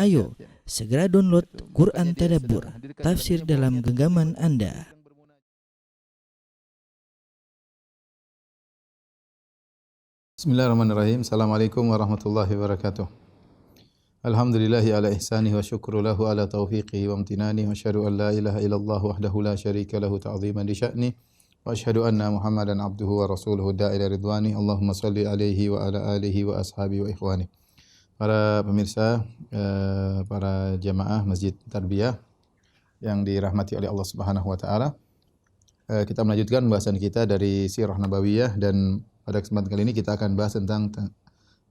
Ayo, segera download Quran Tadabbur, tafsir dalam genggaman Anda. Bismillahirrahmanirrahim. Assalamualaikum warahmatullahi wabarakatuh. Alhamdulillahi ala ihsanihi wa syukru lahu ala taufiqihi wa amtinani wa asyhadu an la ilaha illallah wahdahu la syarika lahu ta'ziman li sya'ni wa asyhadu anna Muhammadan abduhu wa rasuluhu da'ila ridwani. Allahumma salli alaihi wa ala alihi wa ashabihi wa ikhwani. Para pemirsa, para jamaah Masjid Tarbiyah yang dirahmati oleh Allah Subhanahu wa taala. Kita melanjutkan pembahasan kita dari Sirah Nabawiyah, dan pada kesempatan kali ini kita akan bahas tentang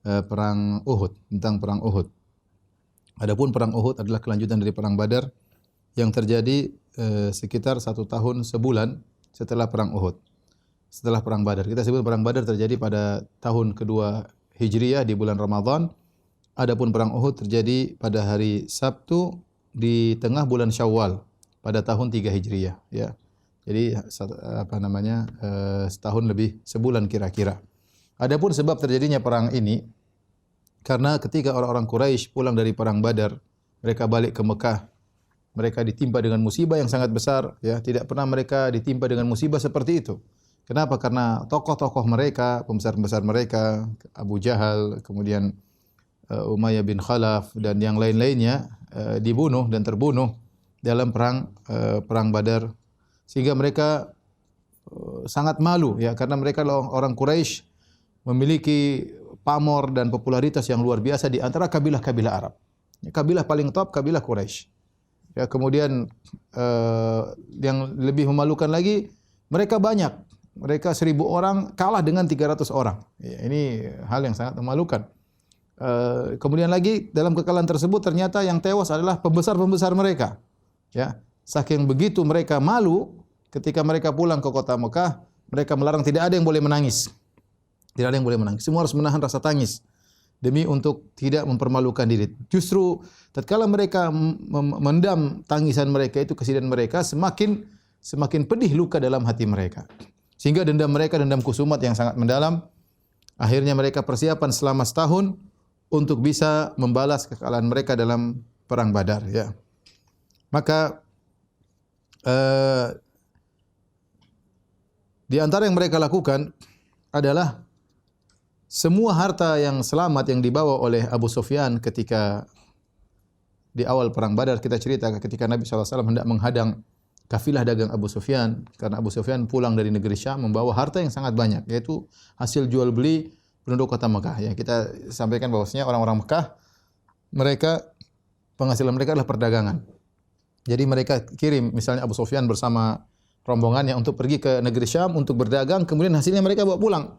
perang Uhud, tentang perang Uhud. Adapun perang Uhud adalah kelanjutan dari perang Badar yang terjadi sekitar 1 tahun sebulan setelah perang Uhud. Setelah perang Badar, kita sebut perang Badar terjadi pada tahun kedua Hijriyah di bulan Ramadan. Adapun perang Uhud terjadi pada hari Sabtu di tengah bulan Syawal pada tahun 3 Hijriyah, ya. Jadi setahun lebih, sebulan kira-kira. Adapun sebab terjadinya perang ini karena ketika orang-orang Quraisy pulang dari perang Badar, mereka balik ke Mekah. Mereka ditimpa dengan musibah yang sangat besar, ya. Tidak pernah mereka ditimpa dengan musibah seperti itu. Kenapa? Karena tokoh-tokoh mereka, pembesar-pembesar mereka, Abu Jahal, kemudian Umayyah bin Khalaf dan yang lain-lainnya dibunuh dan terbunuh dalam perang Badar, sehingga mereka sangat malu, ya, karena mereka orang Quraisy memiliki pamor dan popularitas yang luar biasa di antara kabilah-kabilah Arab. Kabilah paling top kabilah Quraisy. Ya, kemudian yang lebih memalukan lagi, mereka banyak. Mereka 1000 orang kalah dengan 300 orang. Ya, ini hal yang sangat memalukan. Kemudian lagi dalam kekalahan tersebut ternyata yang tewas adalah pembesar-pembesar mereka. Ya, saking begitu mereka malu ketika mereka pulang ke kota Mekah, mereka melarang, tidak ada yang boleh menangis. Tidak ada yang boleh menangis. Semua harus menahan rasa tangis demi untuk tidak mempermalukan diri. Justru tatkala mereka mendam tangisan mereka itu, kesedihan mereka, semakin pedih luka dalam hati mereka. Sehingga dendam mereka dendam kusumat yang sangat mendalam. Akhirnya mereka persiapan selama setahun untuk bisa membalas kekalahan mereka dalam perang Badar, ya. Maka di antara yang mereka lakukan adalah semua harta yang selamat yang dibawa oleh Abu Sufyan ketika di awal perang Badar. Kita cerita ketika Nabi SAW hendak menghadang kafilah dagang Abu Sufyan, karena Abu Sufyan pulang dari negeri Syam membawa harta yang sangat banyak, yaitu hasil jual beli penduduk kota Mekah. Ya, kita sampaikan bahwasanya orang-orang Mekah, mereka penghasilan mereka adalah perdagangan. Jadi mereka kirim misalnya Abu Sufyan bersama rombongannya untuk pergi ke negeri Syam untuk berdagang, kemudian hasilnya mereka bawa pulang.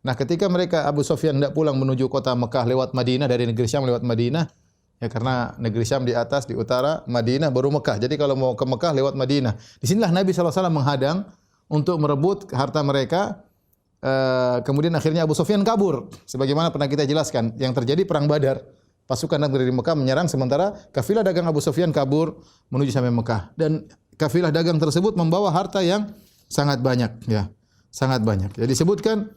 Nah, ketika mereka Abu Sufyan hendak pulang menuju kota Mekah lewat Madinah, dari negeri Syam lewat Madinah, ya, karena negeri Syam di atas, di utara, Madinah baru Mekah. Jadi kalau mau ke Mekah lewat Madinah. Disinilah Nabi SAW menghadang untuk merebut harta mereka. Kemudian akhirnya Abu Sufyan kabur. Sebagaimana pernah kita jelaskan, yang terjadi perang Badar, pasukan dari Mekah menyerang, sementara kafilah dagang Abu Sufyan kabur menuju sampai Mekah. Dan kafilah dagang tersebut membawa harta yang sangat banyak, ya, sangat banyak. Jadi disebutkan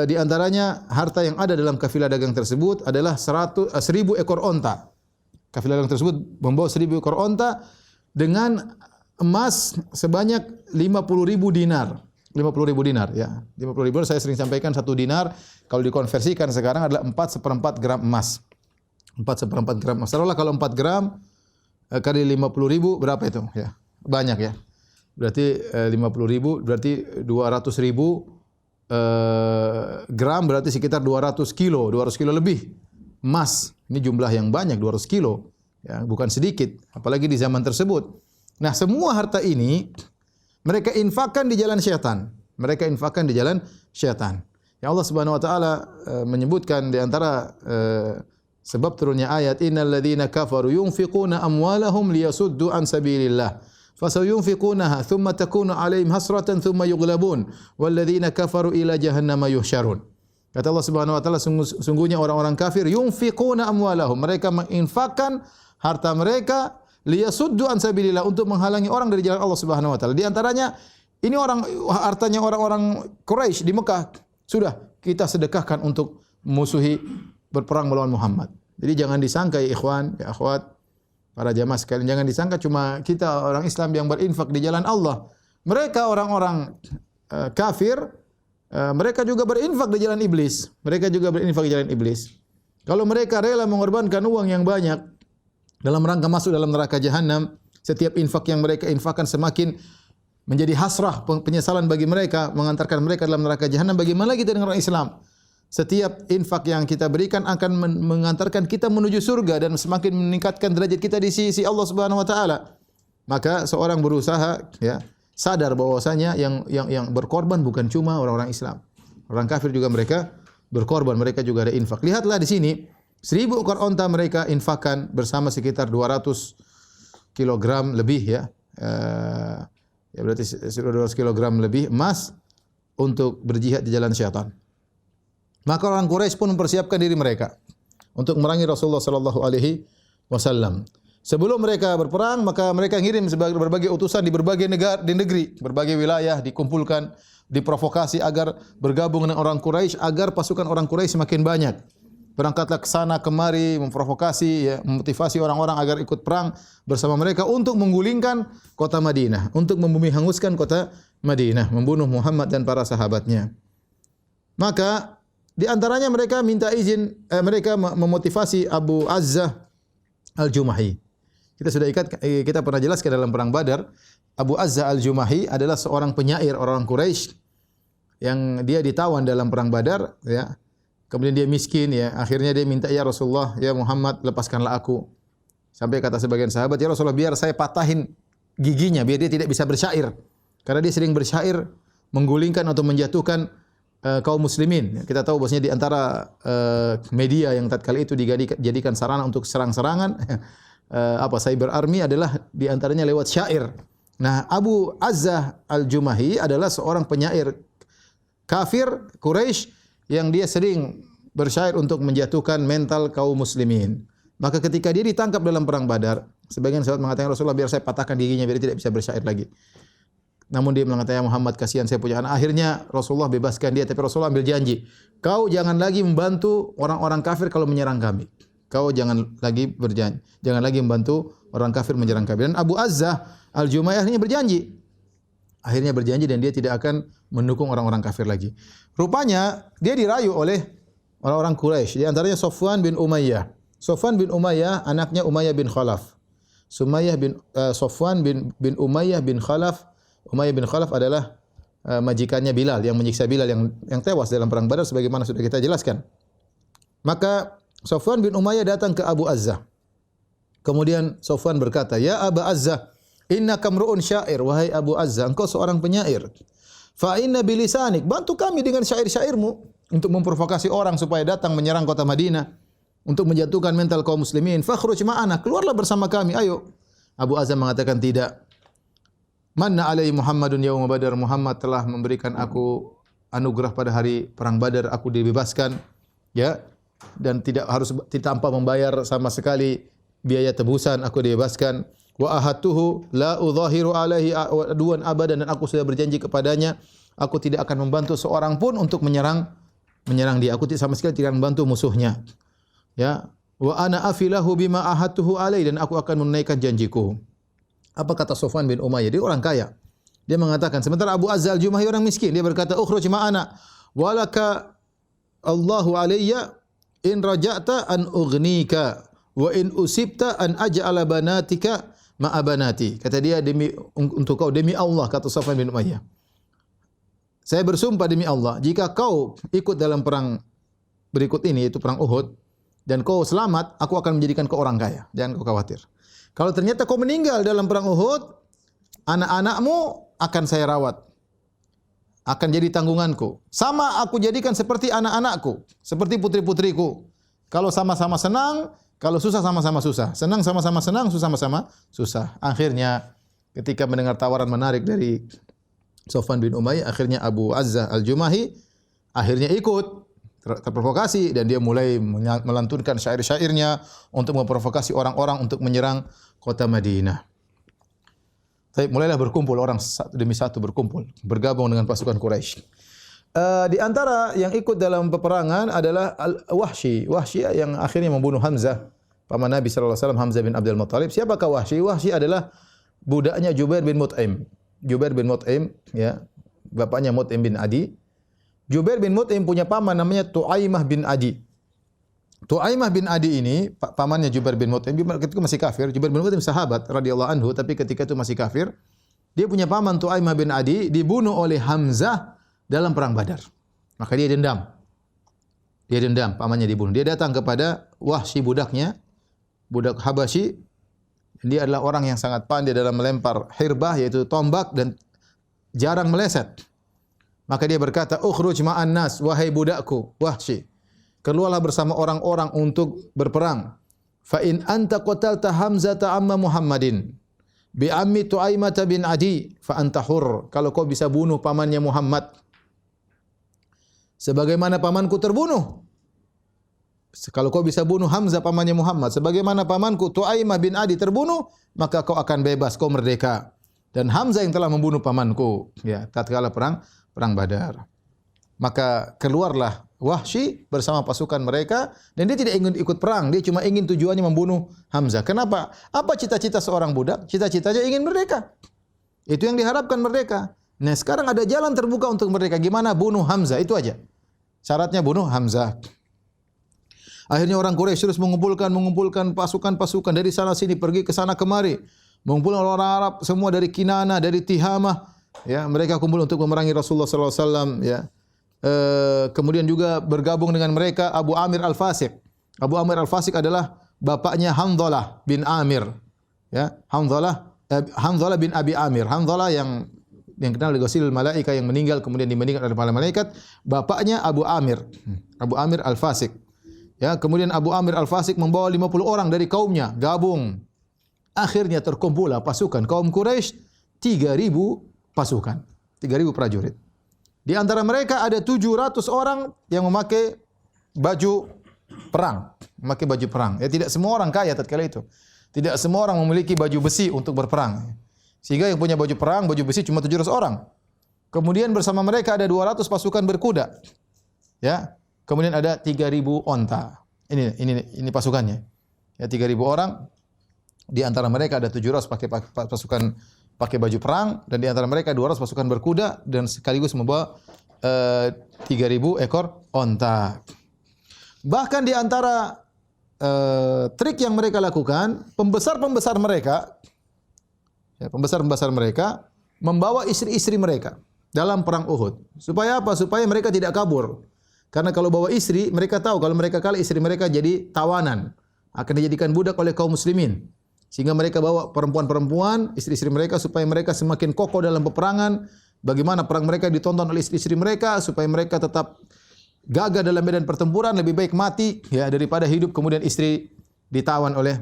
di antaranya harta yang ada dalam kafilah dagang tersebut adalah 1000 ekor onta. Kafilah dagang tersebut membawa 1000 ekor onta dengan emas sebanyak 50.000 dinar. 50.000 dinar, ya. 50.000 saya sering sampaikan, 1 dinar kalau dikonversikan sekarang adalah 4/4 gram emas. 4/4 gram emas. Taruhlah kalau 4 gram kali 50.000 berapa itu, ya? Banyak, ya. Berarti 50.000 berarti 200.000 gram, berarti sekitar 200 kilo lebih emas. Ini jumlah yang banyak, 200 kilo, ya, bukan sedikit, apalagi di zaman tersebut. Nah, semua harta ini mereka infakkan di jalan syaitan. Mereka infakkan di jalan syaitan. Ya, Allah Subhanahu wa taala menyebutkan di antara sebab turunnya ayat, innal ladzina kafaru yunfiquna amwalahum liyasuddu an sabilillah fasayunfiqunaha thumma takunu alaihim hasratan thumma yughlabun wal ladzina kafaru ila jahannama yuhsyarun. Kata Allah Subhanahu wa taala, sungguhnya orang-orang kafir yunfiquna amwalahum, mereka menginfakkan harta mereka liyasuddu an sabilillah, untuk menghalangi orang dari jalan Allah Subhanahu wa taala. Di antaranya ini hartanya orang-orang Quraisy di Mekah, sudah kita sedekahkan untuk musuhi berperang melawan Muhammad. Jadi jangan disangka ya ikhwan, ya akhwat, para jamaah sekalian, jangan disangka cuma kita orang Islam yang berinfak di jalan Allah. Mereka orang-orang kafir, mereka juga berinfak di jalan iblis. Mereka juga berinfak di jalan iblis. Kalau mereka rela mengorbankan uang yang banyak dalam rangka masuk dalam neraka jahanam, setiap infak yang mereka infakkan semakin menjadi hasrah, penyesalan bagi mereka, mengantarkan mereka dalam neraka jahanam. Bagaimana kita dengan orang Islam? Setiap infak yang kita berikan akan mengantarkan kita menuju surga dan semakin meningkatkan derajat kita di sisi Allah Subhanahu wa taala. Maka seorang berusaha ya sadar bahwasanya yang berkorban bukan cuma orang-orang Islam. Orang kafir juga mereka berkorban, mereka juga ada infak. Lihatlah di sini 1000 ekor onta mereka infakkan bersama sekitar 200 kilogram lebih ya. Ya berarti 200 kilogram lebih emas untuk berjihad di jalan syaitan. Maka orang Quraisy pun mempersiapkan diri mereka untuk memerangi Rasulullah sallallahu alaihi wasallam. Sebelum mereka berperang, maka mereka ngirim berbagai utusan di berbagai negara, di negeri, berbagai wilayah dikumpulkan, diprovokasi agar bergabung dengan orang Quraisy, agar pasukan orang Quraisy semakin banyak. Berangkatlah ke sana kemari memprovokasi ya, memotivasi orang-orang agar ikut perang bersama mereka untuk menggulingkan kota Madinah, untuk membumi hanguskan kota Madinah, membunuh Muhammad dan para sahabatnya. Maka di antaranya mereka minta izin, mereka memotivasi Abu Azzah Al-Jumahi. Kita pernah jelaskan dalam perang Badar, Abu Azzah Al-Jumahi adalah seorang penyair orang Quraisy yang dia ditawan dalam perang Badar ya. Kemudian dia miskin ya, akhirnya dia minta, ya Rasulullah, ya Muhammad, lepaskanlah aku. Sampai kata sebagian sahabat, ya Rasulullah, biar saya patahin giginya biar dia tidak bisa bersyair. Karena dia sering bersyair menggulingkan atau menjatuhkan kaum muslimin. Kita tahu bahwasanya di antara media yang tatkala itu dijadikan sarana untuk serang-serangan cyber army adalah di antaranya lewat syair. Nah, Abu Azzah Al-Jumahi adalah seorang penyair kafir Quraisy yang dia sering bersyair untuk menjatuhkan mental kaum muslimin. Maka ketika dia ditangkap dalam perang Badar, sebagian sahabat mengatakan, Rasulullah, biar saya patahkan giginya biar dia tidak bisa bersyair lagi. Namun dia mengatakan, Muhammad, kasihan saya punya anak. Akhirnya Rasulullah bebaskan dia, tapi Rasulullah ambil janji, kau jangan lagi membantu orang-orang kafir kalau menyerang kami. Kau jangan lagi berjanji, jangan lagi membantu orang kafir menyerang kami. Dan Abu Azzah Al-Jumahi akhirnya berjanji dan dia tidak akan mendukung orang-orang kafir lagi. Rupanya dia dirayu oleh orang-orang Quraisy, di antaranya Safwan bin Umayyah. Safwan bin Umayyah anaknya Umayyah bin Khalaf. Safwan bin Umayyah bin Khalaf. Umayyah bin Khalaf adalah majikannya Bilal yang menyiksa Bilal yang tewas dalam perang Badar sebagaimana sudah kita jelaskan. Maka Safwan bin Umayyah datang ke Abu Azzah. Kemudian Safwan berkata, "Ya Abu Azzah, innaka mru'un syair, wahai Abu Azzah, engkau seorang penyair. Fa inna bilisanik, bantu kami dengan syair-syairmu untuk memprovokasi orang supaya datang menyerang kota Madinah, untuk menjatuhkan mental kaum muslimin. Fakhruj ma'ana, keluarlah bersama kami, ayo." Abu Azzah mengatakan, tidak. Manna alaihi Muhammadun yauma Badar, Muhammad telah memberikan aku anugerah pada hari perang Badar, aku dibebaskan, ya, dan tidak tanpa membayar sama sekali biaya tebusan, aku dibebaskan. Wa ahatuhu la udhahiru alaihi aduan abadan, dan aku sudah berjanji kepadanya, aku tidak akan membantu seorang pun untuk menyerang dia. Aku sama sekali tidak membantu musuhnya. Ya, wa ana afilahu bima ahatuhu alaihi, dan aku akan menunaikan janjiku. Apa kata Safwan bin Umayyah? Dia orang kaya. Dia mengatakan, sementara Abu Azzah Al-Jumahi orang miskin. Dia berkata, ukhruj ma'ana walaka Allahu alayya in raja'ta an ughnika wa in usibta an aj'ala banatika ma'a banati. Kata dia, untuk kau demi Allah, kata Safwan bin Umayyah, saya bersumpah demi Allah, jika kau ikut dalam perang berikut ini, yaitu perang Uhud, dan kau selamat, aku akan menjadikan kau orang kaya. Jangan kau khawatir. Kalau ternyata kau meninggal dalam perang Uhud, anak-anakmu akan saya rawat, akan jadi tanggunganku. Sama aku jadikan seperti anak-anakku, seperti putri-putriku. Kalau sama-sama senang, kalau susah sama-sama susah. Senang sama-sama senang, susah sama-sama susah. Akhirnya ketika mendengar tawaran menarik dari Safwan bin Umayyah, akhirnya Abu Azzah Al-Jumahi akhirnya ikut, terprovokasi, dan dia mulai melantunkan syair-syairnya untuk memprovokasi orang-orang untuk menyerang kota Madinah. Mulailah berkumpul orang satu demi satu berkumpul, bergabung dengan pasukan Quraisy. Di antara yang ikut dalam peperangan adalah Wahsy. Wahsy yang akhirnya membunuh Hamzah, paman Nabi sallallahu alaihi wasallam, Hamzah bin Abdul Muthalib. Siapakah Wahsy? Wahsy adalah budaknya Jubair bin Mut'im. Jubair bin Mut'im, ya, bapaknya Mut'im bin Adi. Jubair bin Mut'im punya paman namanya Tu'aimah bin Adi. Tu'aimah bin Adi ini pamannya Jubair bin Mut'im, ketika itu masih kafir. Jubair bin Mut'im sahabat radhiyallahu anhu, tapi ketika itu masih kafir. Dia punya paman Tu'aimah bin Adi dibunuh oleh Hamzah dalam perang Badar. Maka dia dendam. Dia dendam, pamannya dibunuh. Dia datang kepada Wahsy budaknya, budak Habasyi. Dia adalah orang yang sangat pandai dalam melempar hirbah, yaitu tombak, dan jarang meleset. Maka dia berkata, "Ukhruj ma'an nas, wahai budakku, Wahsy. Keluarlah bersama orang-orang untuk berperang. Fa in anta qatalta Hamzata amma Muhammadin bi ammi Tu'aimah bin Adi fa anta hur." Kalau kau bisa bunuh pamannya Muhammad sebagaimana pamanku terbunuh. Kalau kau bisa bunuh Hamzah pamannya Muhammad sebagaimana pamanku Tu'aimah bin Adi terbunuh, maka kau akan bebas, kau merdeka. Dan Hamzah yang telah membunuh pamanku, ya, tatkala perang Badar. Maka keluarlah Wahsy bersama pasukan mereka, dan dia tidak ingin ikut perang, dia cuma ingin tujuannya membunuh Hamzah. Kenapa? Apa cita-cita seorang budak? Cita-citanya ingin merdeka. Itu yang diharapkan merdeka. Nah, sekarang ada jalan terbuka untuk mereka. Gimana bunuh Hamzah? Itu aja. Syaratnya bunuh Hamzah. Akhirnya orang Quraisy terus mengumpulkan pasukan-pasukan dari sana sini, pergi ke sana kemari. Mengumpulkan orang Arab semua dari Kinana, dari Tihamah, ya, mereka kumpul untuk memerangi Rasulullah sallallahu alaihi wasallam, ya. Kemudian juga bergabung dengan mereka Abu Amir Al-Fasiq. Abu Amir Al-Fasiq adalah bapaknya Hanzalah bin Amir, ya. Hanzalah bin Abi Amir. Hanzalah yang kenal dengan Ghasilul Malaika, yang meninggal kemudian dimandikan oleh para malaikat, bapaknya Abu Amir. Abu Amir Al-Fasiq. Ya, kemudian Abu Amir Al-Fasiq membawa 50 orang dari kaumnya gabung. Akhirnya terkumpullah pasukan kaum Quraisy 3.000 pasukan, 3.000 prajurit. Di antara mereka ada 700 orang yang memakai baju perang, Ya, tidak semua orang kaya tatkala itu. Tidak semua orang memiliki baju besi untuk berperang. Sehingga yang punya baju perang, baju besi cuma 700 orang. Kemudian bersama mereka ada 200 pasukan berkuda. Ya. Kemudian ada 3.000 onta. Ini pasukannya. Ya, 3.000 orang. Di antara mereka ada 700 pakai baju perang, dan di antara mereka 200 pasukan berkuda, dan sekaligus membawa 3.000 ekor onta. Bahkan di antara trik yang mereka lakukan, pembesar-pembesar mereka membawa istri-istri mereka dalam perang Uhud. Supaya apa? Supaya mereka tidak kabur. Karena kalau bawa istri, mereka tahu kalau mereka kalah, istri mereka jadi tawanan, akan dijadikan budak oleh kaum muslimin. Sehingga mereka bawa perempuan-perempuan, istri-istri mereka, supaya mereka semakin kokoh dalam peperangan. Bagaimana perang mereka ditonton oleh istri-istri mereka, supaya mereka tetap gagah dalam medan pertempuran, lebih baik mati, ya, daripada hidup kemudian istri ditawan oleh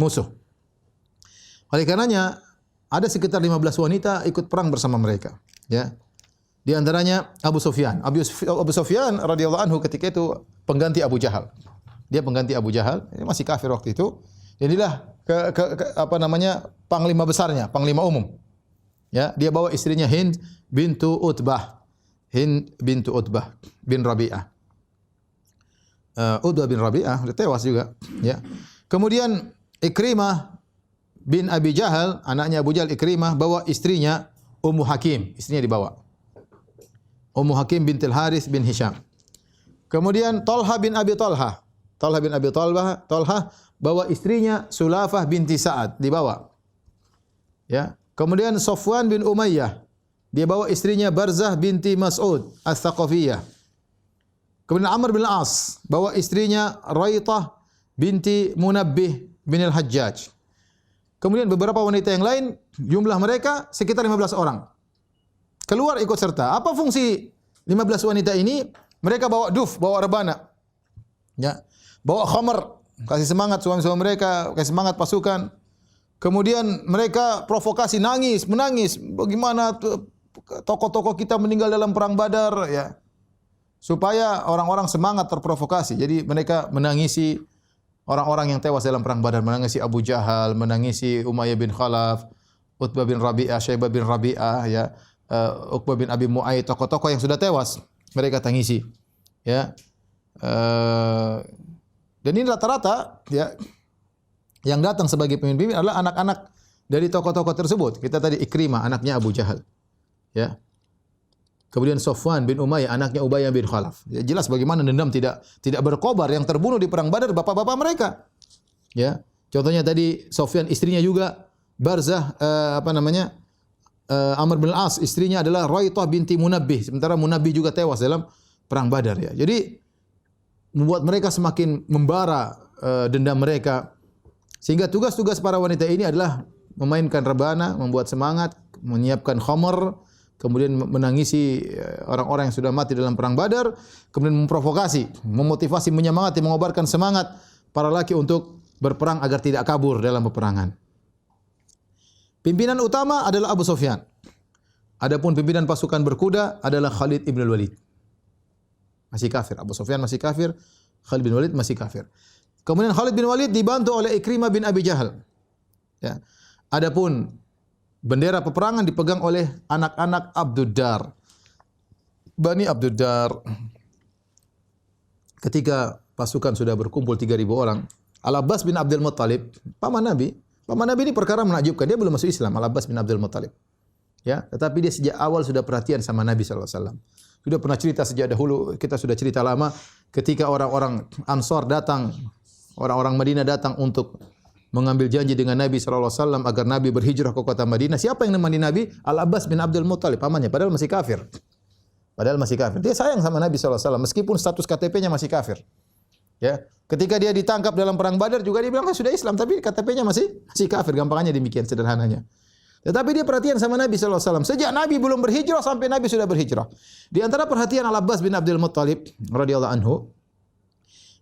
musuh. Oleh karenanya ada sekitar 15 wanita ikut perang bersama mereka, ya. Di antaranya Abu Sufyan. Abu Sufyan radhiyallahu anhu ketika itu pengganti Abu Jahal. Dia pengganti Abu Jahal, masih kafir waktu itu. Inilah panglima besarnya, panglima umum. Ya, dia bawa istrinya Hind bintu Utbah bin Rabi'ah. Utbah bin Rabi'ah dia tewas juga, ya. Kemudian Ikrimah bin Abi Jahal, anaknya Abu Jahal, Ikrimah bawa istrinya Ummu Hakim, istrinya dibawa. Ummu Hakim bintil Haris bin Hisham. Kemudian Talha bin Abi Talha bawa istrinya Sulafah binti Sa'ad, dibawa. Ya. Kemudian Safwan bin Umayyah, dia bawa istrinya Barzah binti Mas'ud Ats-Tsaqafiyah. Kemudian Amr bin As bawa istrinya Raitah binti Munabbih bin Al-Hajjaj. Kemudian beberapa wanita yang lain, jumlah mereka sekitar 15 orang. Keluar ikut serta. Apa fungsi 15 wanita ini? Mereka bawa duf, bawa rebana. Ya. Bawa khamar, kasih semangat suami-suami mereka, kasih semangat pasukan. Kemudian mereka provokasi, menangis. Bagaimana tokoh-tokoh kita meninggal dalam perang Badar, ya. Supaya orang-orang semangat terprovokasi. Jadi mereka menangisi orang-orang yang tewas dalam perang Badar, menangisi Abu Jahal, menangisi Umayyah bin Khalaf, Utbah bin Rabi'ah, Syaibah bin Rabi'ah, ya. Uqbah bin Abi Mu'ayyid, tokoh-tokoh yang sudah tewas. mereka tangisi. Ya. Dan ini rata-rata ya yang datang sebagai pemimpin adalah anak-anak dari tokoh-tokoh tersebut. Kita tadi Ikrimah, anaknya Abu Jahal. Ya. Kemudian Sofwan bin Umayyah, anaknya Ubayyah bin Khalaf. Ya, jelas bagaimana dendam tidak terkobar. Yang terbunuh di perang Badar bapak-bapak mereka. Ya. Contohnya tadi Sofyan, istrinya juga Barzah Amr bin Al-As, istrinya adalah Raithah binti Munabbih. Sementara Munabbih juga tewas dalam perang Badar ya. Jadi membuat mereka semakin membara dendam mereka. Sehingga tugas-tugas para wanita ini adalah memainkan rebana, membuat semangat, menyiapkan khamr, kemudian menangisi orang-orang yang sudah mati dalam perang Badar, kemudian memprovokasi, memotivasi, menyemangati, mengobarkan semangat para laki untuk berperang agar tidak kabur dalam peperangan. Pimpinan utama adalah Abu Sufyan. Adapun pimpinan pasukan berkuda adalah Khalid ibn Walid. Masih kafir. Abu Sufyan masih kafir, Khalid bin Walid masih kafir. Kemudian Khalid bin Walid dibantu oleh Ikrimah bin Abi Jahal. Ya. Adapun bendera peperangan dipegang oleh anak-anak Abduddar. Bani Abduddar. Ketika pasukan sudah berkumpul 3.000 orang, Al-Abbas bin Abdul Muttalib, paman Nabi ini perkara menakjubkan. Dia belum masuk Islam, Al-Abbas bin Abdul Muttalib. Ya, tetapi dia sejak awal sudah perhatian sama Nabi sallallahu alaihi wasallam. Sudah pernah cerita sejak dahulu, kita sudah cerita lama ketika orang-orang Ansar datang, orang-orang Madinah datang untuk mengambil janji dengan Nabi sallallahu alaihi wasallam agar Nabi berhijrah ke kota Madinah. Siapa yang nemani Nabi? Al-Abbas bin Abdul Muttalib, pamannya, padahal masih kafir. Dia sayang sama Nabi sallallahu alaihi wasallam meskipun status KTP-nya masih kafir. Ya, ketika dia ditangkap dalam perang Badar juga dia bilang sudah Islam, tapi KTP-nya masih kafir. Gampangannya demikian, sederhananya. Tetapi dia perhatian sama Nabi sallallahu alaihi wasallam. Sejak Nabi belum berhijrah sampai Nabi sudah berhijrah. Di antara perhatian Al-Abbas bin Abdul Muttalib radhiyallahu anhu,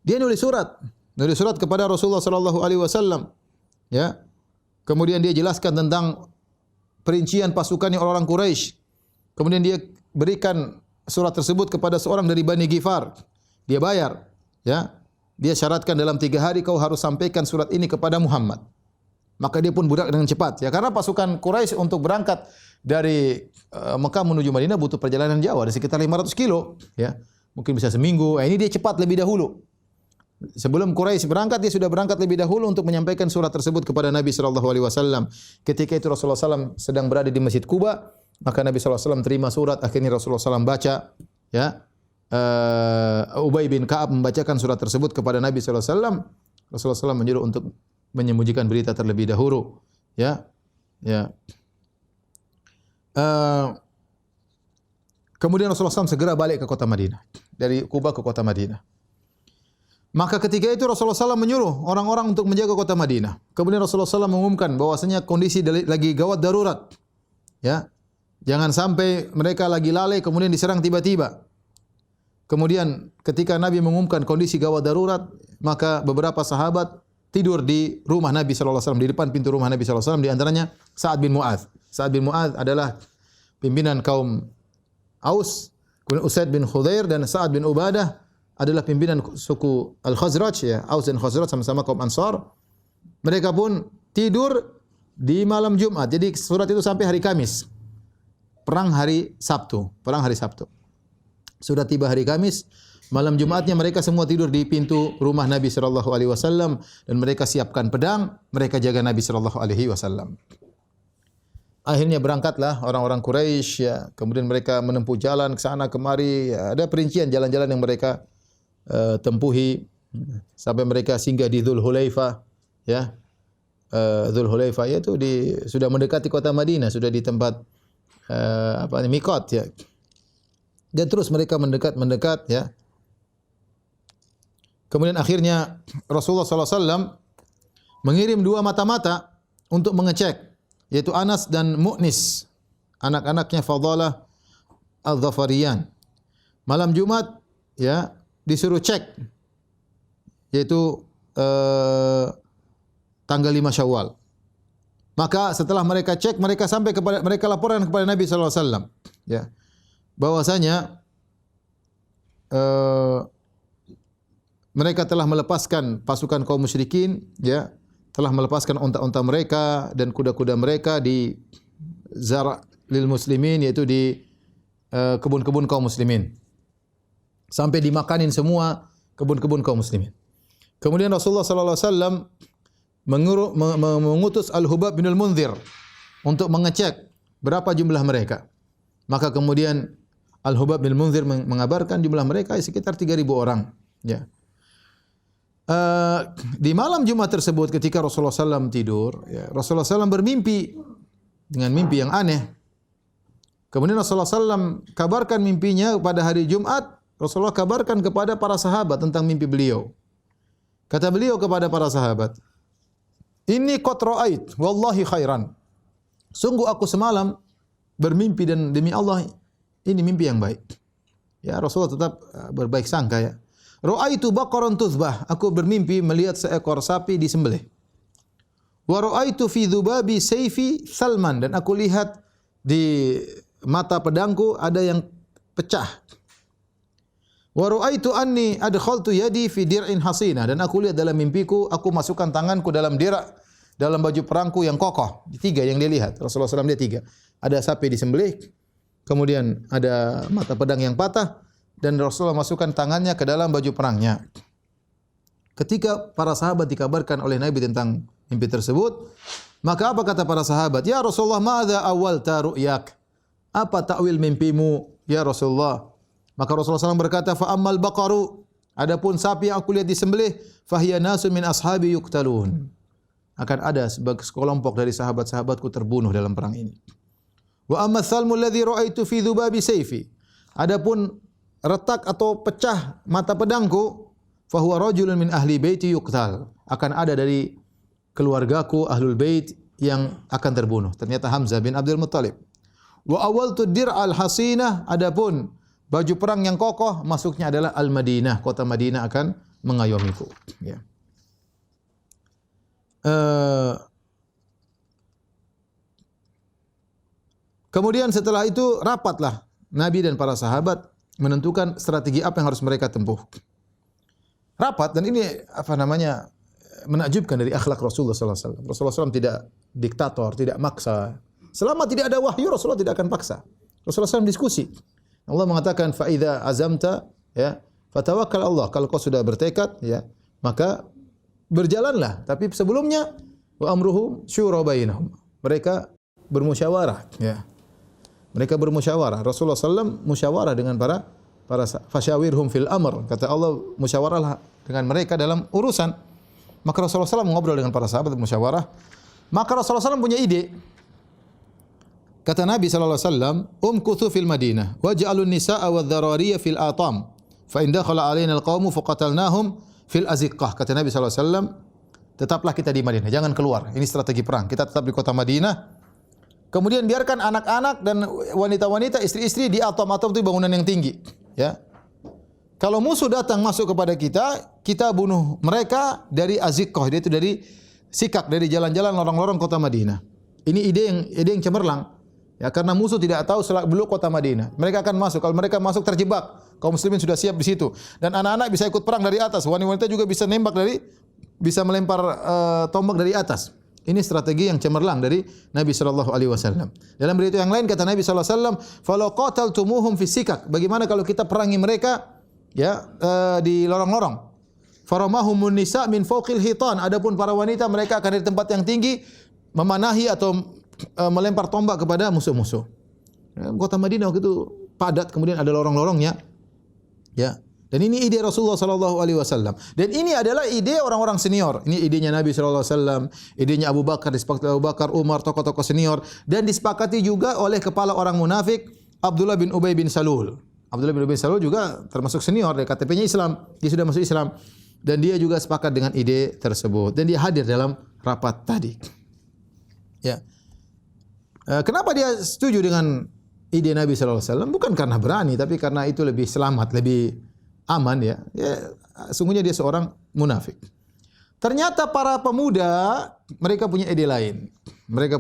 dia nulis surat kepada Rasulullah sallallahu alaihi wasallam. Ya. Kemudian dia jelaskan tentang perincian pasukan orang-orang Quraisy. Kemudian dia berikan surat tersebut kepada seorang dari Bani Ghifar. Dia bayar, ya. Dia syaratkan dalam 3 hari kau harus sampaikan surat ini kepada Muhammad. Maka dia pun bergerak dengan cepat. Ya, karena pasukan Quraisy untuk berangkat dari Mekah menuju Madinah butuh perjalanan jauh, ada sekitar 500 kilo. Ya, mungkin bisa seminggu. Ini dia cepat lebih dahulu. Sebelum Quraisy berangkat, dia sudah berangkat lebih dahulu untuk menyampaikan surat tersebut kepada Nabi sallallahu alaihi wasallam. Ketika itu Rasulullah SAW sedang berada di Masjid Quba, maka Nabi sallallahu alaihi wasallam terima surat. Akhirnya Rasulullah SAW baca. Ya, Ubay bin Ka'ab membacakan surat tersebut kepada Nabi sallallahu alaihi wasallam. Rasulullah SAW menyuruh untuk menyembunyikan berita terlebih dahulu. Ya, ya. Kemudian Rasulullah SAW segera balik ke kota Madinah, dari Kuba ke kota Madinah. Maka ketika itu Rasulullah SAW menyuruh orang-orang untuk menjaga kota Madinah. Kemudian Rasulullah SAW mengumumkan bahwasanya kondisi lagi gawat darurat. Ya, jangan sampai mereka lagi lalai kemudian diserang tiba-tiba. Kemudian ketika Nabi mengumumkan kondisi gawat darurat, maka beberapa sahabat tidur di rumah Nabi sallallahu alaihi wasallam, di depan pintu rumah Nabi sallallahu alaihi wasallam, di antaranya Sa'ad bin Mu'adz. Sa'ad bin Mu'adz adalah pimpinan kaum Aus, kemudian Usaid bin Khudair dan Sa'ad bin Ubadah adalah pimpinan suku Al-Khazraj, ya, Aus dan Khazraj sama-sama kaum Ansar. Mereka pun tidur di malam Jumat. Jadi surat itu sampai hari Kamis. Perang hari Sabtu. Sudah tiba hari Kamis, malam Jumatnya mereka semua tidur di pintu rumah Nabi sallallahu alaihi wasallam dan mereka siapkan pedang, mereka jaga Nabi sallallahu alaihi wasallam. Akhirnya berangkatlah orang-orang Quraisy, ya. Kemudian mereka menempuh jalan ke sana kemari, ya. Ada perincian jalan-jalan yang mereka tempuhi sampai mereka singgah di Dzul Hulaifah, ya. Dzul Hulaifah itu sudah mendekati kota Madinah, sudah di tempat miqat, ya. Dan terus mereka mendekat, ya. Kemudian akhirnya Rasulullah SAW mengirim 2 mata-mata untuk mengecek, yaitu Anas dan Mu'nis, anak-anaknya Fadalah Al-Dhafariyan. Malam Jumat, ya, disuruh cek, yaitu tanggal 5 Syawal. Maka setelah mereka cek, mereka laporan kepada Nabi sallallahu alaihi wasallam, ya, bahwasanya mereka telah melepaskan pasukan kaum musyrikin, ya, telah melepaskan unta-unta mereka dan kuda-kuda mereka di zara' lil muslimin, yaitu di kebun-kebun kaum muslimin. sampai dimakanin semua kebun-kebun kaum muslimin. Kemudian Rasulullah sallallahu alaihi wasallam mengutus Al-Hubab bin Al-Munzir untuk mengecek berapa jumlah mereka. Maka kemudian Al-Hubab bin Al-Munzir mengabarkan jumlah mereka sekitar 3.000 orang. Ya. Di malam Jumat tersebut ketika Rasulullah SAW tidur, ya, Rasulullah SAW bermimpi dengan mimpi yang aneh. Kemudian Rasulullah SAW kabarkan mimpinya pada hari Jumat. Rasulullah kabarkan kepada para sahabat tentang mimpi beliau. Kata beliau kepada para sahabat, "Inni qad ra'ait wallahi khairan." Sungguh aku semalam bermimpi dan demi Allah ini mimpi yang baik. Ya, Rasulullah tetap berbaik sangka ya. Ra'aitu baqaran tuzbah. Aku bermimpi melihat seekor sapi disembelih. Wa ra'aitu fi dhubabi sayfi salman, dan aku lihat di mata pedangku ada yang pecah. Wa ra'aitu anni adkhaltu yadi fi dir'in hasinah, dan aku lihat dalam mimpiku aku masukkan tanganku dalam dirak, dalam baju perangku yang kokoh. Tiga yang dia lihat. Rasulullah SAW dia tiga. Ada sapi disembelih, kemudian ada mata pedang yang patah, dan Rasulullah masukkan tangannya ke dalam baju perangnya. Ketika para sahabat dikabarkan oleh Nabi tentang mimpi tersebut, maka apa kata para sahabat? Ya Rasulullah, ma'adha awal ru'yak? Apa takwil mimpimu ya Rasulullah? Maka Rasulullah SAW berkata, fa ammal baqaru, adapun sapi yang aku lihat disembelih, fahiya nasun min ashabi yuqtalun. Akan ada sebagai sekelompok dari sahabat-sahabatku terbunuh dalam perang ini. Wa amma thalmu alladhi ra'aitu fi dhubabi sayfi. Adapun retak atau pecah mata pedangku, fahuwa rajulun min ahli baiti yuqtal. Akan ada dari keluargaku ahlul bait yang akan terbunuh. Ternyata Hamzah bin Abdul Muttalib. Wa awaltu dir'al hasinah, adapun baju perang yang kokoh masuknya adalah Al-Madinah, kota Madinah akan mengayomiku. Ya. Kemudian setelah itu rapatlah Nabi dan para sahabat menentukan strategi apa yang harus mereka tempuh. Rapat, dan ini menakjubkan dari akhlak Rasulullah SAW. Rasulullah SAW tidak diktator, tidak maksa. Selama tidak ada wahyu, Rasulullah tidak akan paksa. Rasulullah SAW diskusi. Allah mengatakan, fa idza azamta, ya, fatawakkal Allah. Kalau kau sudah bertekad, ya, maka berjalanlah. Tapi sebelumnya, wa amruhum syura bainahum. Mereka bermusyawarah, ya. Mereka bermusyawarah. Rasulullah SAW musyawarah dengan para fasyawirhum fil amr. Kata Allah, musyawarahlah dengan mereka dalam urusan. Maka Rasulullah SAW ngobrol dengan para sahabat musyawarah. Maka Rasulullah SAW punya ide. Kata Nabi SAW, umkuthu fil Madinah, waj'alun nisa'a wa dharariya fil atam. Fa in dakhala alaina alqawmu faqatalnahum fil aziqqah. Kata Nabi SAW, tetaplah kita di Madinah, jangan keluar. Ini strategi perang. Kita tetap di kota Madinah. Kemudian biarkan anak-anak dan wanita-wanita, istri-istri di atom-atom itu bangunan yang tinggi. Ya. Kalau musuh datang masuk kepada kita, kita bunuh mereka dari Aziqqah, yaitu dari Sikak, dari jalan-jalan lorong-lorong kota Madinah. Ini ide yang cemerlang. Ya, karena musuh tidak tahu selak beluk kota Madinah. Mereka akan masuk. Kalau mereka masuk terjebak, kaum muslimin sudah siap di situ. Dan anak-anak bisa ikut perang dari atas. Wanita-wanita juga bisa bisa melempar tombak dari atas. Ini strategi yang cemerlang dari Nabi sallallahu alaihi wasallam. Dalam berita yang lain kata Nabi sallallahu alaihi wasallam, "Falau qataltumuhum fi sikak." Bagaimana kalau kita perangi mereka ya di lorong-lorong? Faramahumun nisa min fawqil hitan. Adapun para wanita mereka akan dari tempat yang tinggi memanahi atau melempar tombak kepada musuh-musuh. Ya, kota Madinah waktu itu padat, kemudian ada lorong-lorongnya. Ya. Dan ini ide Rasulullah sallallahu alaihi wasallam. Dan ini adalah ide orang-orang senior. Ini idenya Nabi sallallahu alaihi wasallam, idenya Abu Bakar, disepakati Abu Bakar, Umar, tokoh-tokoh senior, dan disepakati juga oleh kepala orang munafik Abdullah bin Ubay bin Salul. Abdullah bin Ubay bin Salul juga termasuk senior, dia KTP-nya Islam, dia sudah masuk Islam, dan dia juga sepakat dengan ide tersebut, dan dia hadir dalam rapat tadi. Ya. Kenapa dia setuju dengan ide Nabi sallallahu alaihi wasallam? Bukan karena berani, tapi karena itu lebih selamat, lebih aman ya. Sungguhnya dia seorang munafik. Ternyata para pemuda mereka punya ide lain. Mereka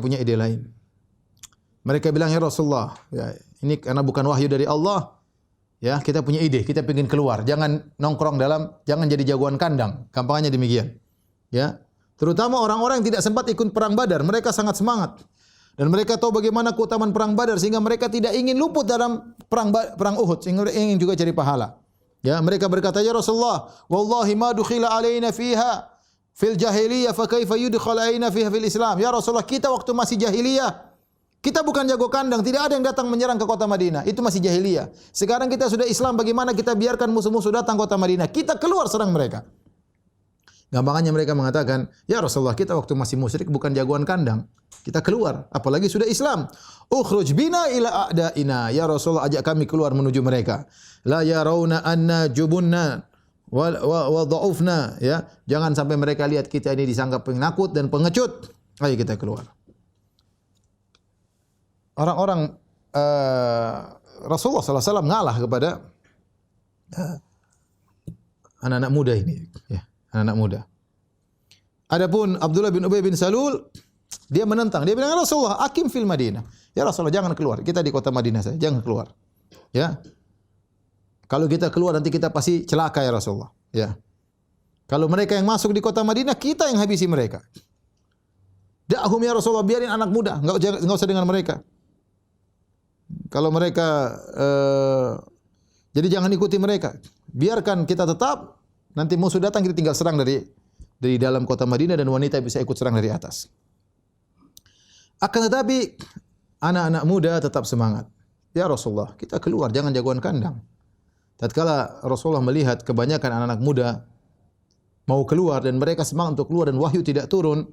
bilang, ya Rasulullah, ya, ini karena bukan wahyu dari Allah. Ya, kita punya ide, kita ingin keluar. Jangan nongkrong jangan jadi jagoan kandang. Gampangnya demikian. Ya. Terutama orang-orang yang tidak sempat ikut perang Badar, mereka sangat semangat. Dan mereka tahu bagaimana keutamaan perang Badar sehingga mereka tidak ingin luput dalam perang Uhud, sehingga ingin juga cari pahala. Ya, mereka berkata, "Ya Rasulullah, wallahi ma dukhila alaina fiha fil jahiliyah fa kaifa yudkhal alaina fiha fil Islam?" Ya Rasulullah, kita waktu masih jahiliyah, kita bukan jago kandang, tidak ada yang datang menyerang ke kota Madinah. Itu masih jahiliyah. Sekarang kita sudah Islam, bagaimana kita biarkan musuh-musuh datang ke kota Madinah? Kita keluar serang mereka. Gampangannya mereka mengatakan, "Ya Rasulullah, kita waktu masih musyrik bukan jagoan kandang. Kita keluar, apalagi sudah Islam. Ukhruj bina ila a'daina." Ya Rasulullah, ajak kami keluar menuju mereka. La yarawna anna jubunna wa dha'ufna, ya. Jangan sampai mereka lihat kita ini disangka penakut dan pengecut. Ayo kita keluar. Orang-orang Rasulullah SAW ngalah kepada anak-anak muda ini, ya, anak-anak muda. Adapun Abdullah bin Ubay bin Salul, dia menentang. Dia bilang, "Ya Rasulullah, akim fil Madinah." Ya Rasulullah, jangan keluar. Kita di kota Madinah saja, jangan keluar. Ya. Kalau kita keluar nanti kita pasti celaka ya Rasulullah. Ya. Kalau mereka yang masuk di kota Madinah, kita yang habisi mereka. Da'hum ya Rasulullah, biarin anak muda, enggak usah dengan mereka. Kalau mereka jadi jangan ikuti mereka. Biarkan kita tetap, nanti musuh datang kita tinggal serang dari dalam kota Madinah dan wanita bisa ikut serang dari atas. Akan tetapi anak-anak muda tetap semangat. Ya Rasulullah, kita keluar, jangan jagoan kandang. Tatkala Rasulullah melihat kebanyakan anak-anak muda mau keluar dan mereka semangat untuk keluar dan wahyu tidak turun,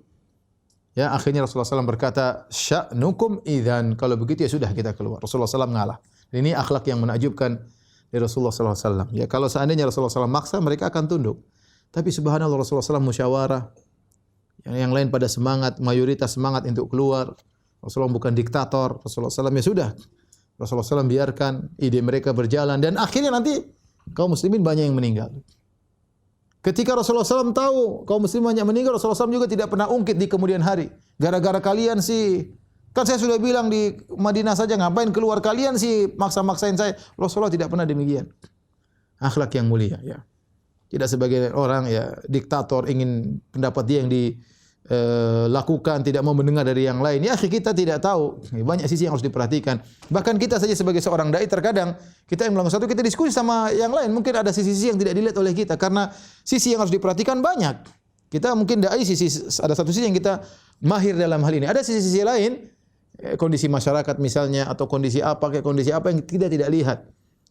ya akhirnya Rasulullah SAW berkata, "Sya'nukum idzan." Kalau begitu ya sudah kita keluar. Rasulullah SAW ngalah. Ini akhlak yang menakjubkan dari Rasulullah SAW. Ya kalau seandainya Rasulullah SAW maksa, mereka akan tunduk. Tapi subhanallah Rasulullah SAW musyawarah. Yang lain pada semangat, mayoritas semangat untuk keluar. Rasulullah bukan diktator. Rasulullah SAW ya sudah. Rasulullah SAW biarkan ide mereka berjalan dan akhirnya nanti kaum muslimin banyak yang meninggal. Ketika Rasulullah SAW tahu kaum muslimin banyak meninggal, Rasulullah SAW juga tidak pernah ungkit di kemudian hari. Gara-gara kalian sih, kan saya sudah bilang di Madinah saja, ngapain keluar kalian sih maksa-maksain saya. Rasulullah tidak pernah demikian. Akhlak yang mulia, ya. Tidak sebagai orang ya diktator ingin pendapat dia yang dilakukan, tidak mau mendengar dari yang lain. Ya, kita tidak tahu. Banyak sisi yang harus diperhatikan. Bahkan kita saja sebagai seorang dai terkadang kita yang melakukan sesuatu kita diskusi sama yang lain. Mungkin ada sisi-sisi yang tidak dilihat oleh kita karena sisi yang harus diperhatikan banyak. Kita mungkin dai ada satu sisi yang kita mahir dalam hal ini. Ada sisi-sisi lain, kondisi masyarakat misalnya atau kondisi apa yang kita tidak lihat.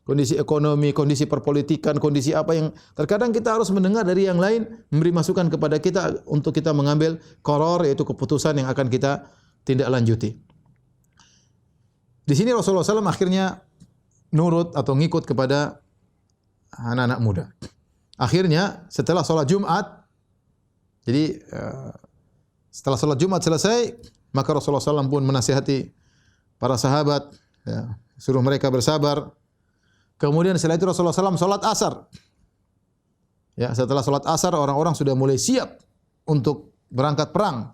Kondisi ekonomi, kondisi perpolitikan, kondisi apa yang terkadang kita harus mendengar dari yang lain, memberi masukan kepada kita untuk kita mengambil qaror, yaitu keputusan yang akan kita tindak lanjuti. Di sini Rasulullah SAW akhirnya nurut atau ngikut kepada anak-anak muda. Akhirnya setelah sholat Jumat, jadi setelah sholat Jumat selesai, maka Rasulullah SAW pun menasihati para sahabat, ya, suruh mereka bersabar. Kemudian setelah itu Rasulullah SAW sholat asar. Ya, setelah sholat asar orang-orang sudah mulai siap untuk berangkat perang.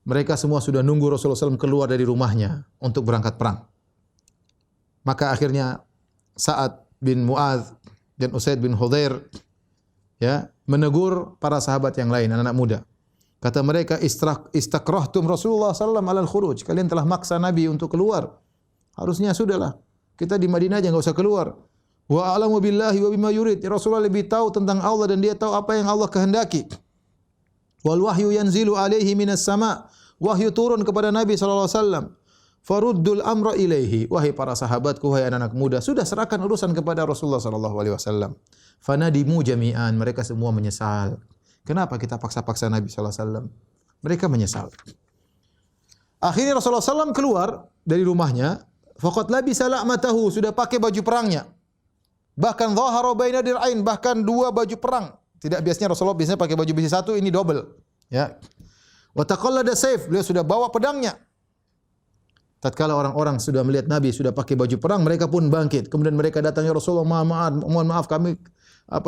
Mereka semua sudah nunggu Rasulullah SAW keluar dari rumahnya untuk berangkat perang. Maka akhirnya Sa'ad bin Mu'adz dan Usaid bin Hudzair ya menegur para sahabat yang lain, anak-anak muda. Kata mereka, istakrahtum Rasulullah SAW alal khuruj. Kalian telah maksa Nabi untuk keluar. Harusnya sudahlah. Kita di Madinah aja enggak usah keluar. Wa a'lamu billahi wa bima yurid. Rasulullah lebih tahu tentang Allah dan dia tahu apa yang Allah kehendaki. Wal wahyu yanzilu alaihi minas sama. Wahyu turun kepada Nabi sallallahu alaihi wasallam. Faruddul amra ilaihi. Wahai para sahabatku, wahai anak-anak muda, sudah serahkan urusan kepada Rasulullah sallallahu alaihi wasallam. Fanadimu jami'an. Mereka semua menyesal. Kenapa kita paksa-paksa Nabi sallallahu alaihi wasallam? Mereka menyesal. Akhirnya Rasulullah SAW keluar dari rumahnya. Faqad labisa la'matahu, sudah pakai baju perangnya. Bahkan dhahara baina dir'ain, bahkan dua baju perang. Tidak biasanya Rasulullah biasanya pakai baju besi satu, ini double. Ya. Wa taqallada sayf, beliau sudah bawa pedangnya. Tatkala orang-orang sudah melihat Nabi sudah pakai baju perang, mereka pun bangkit. Kemudian mereka datang, ya Rasulullah, mohon maaf kami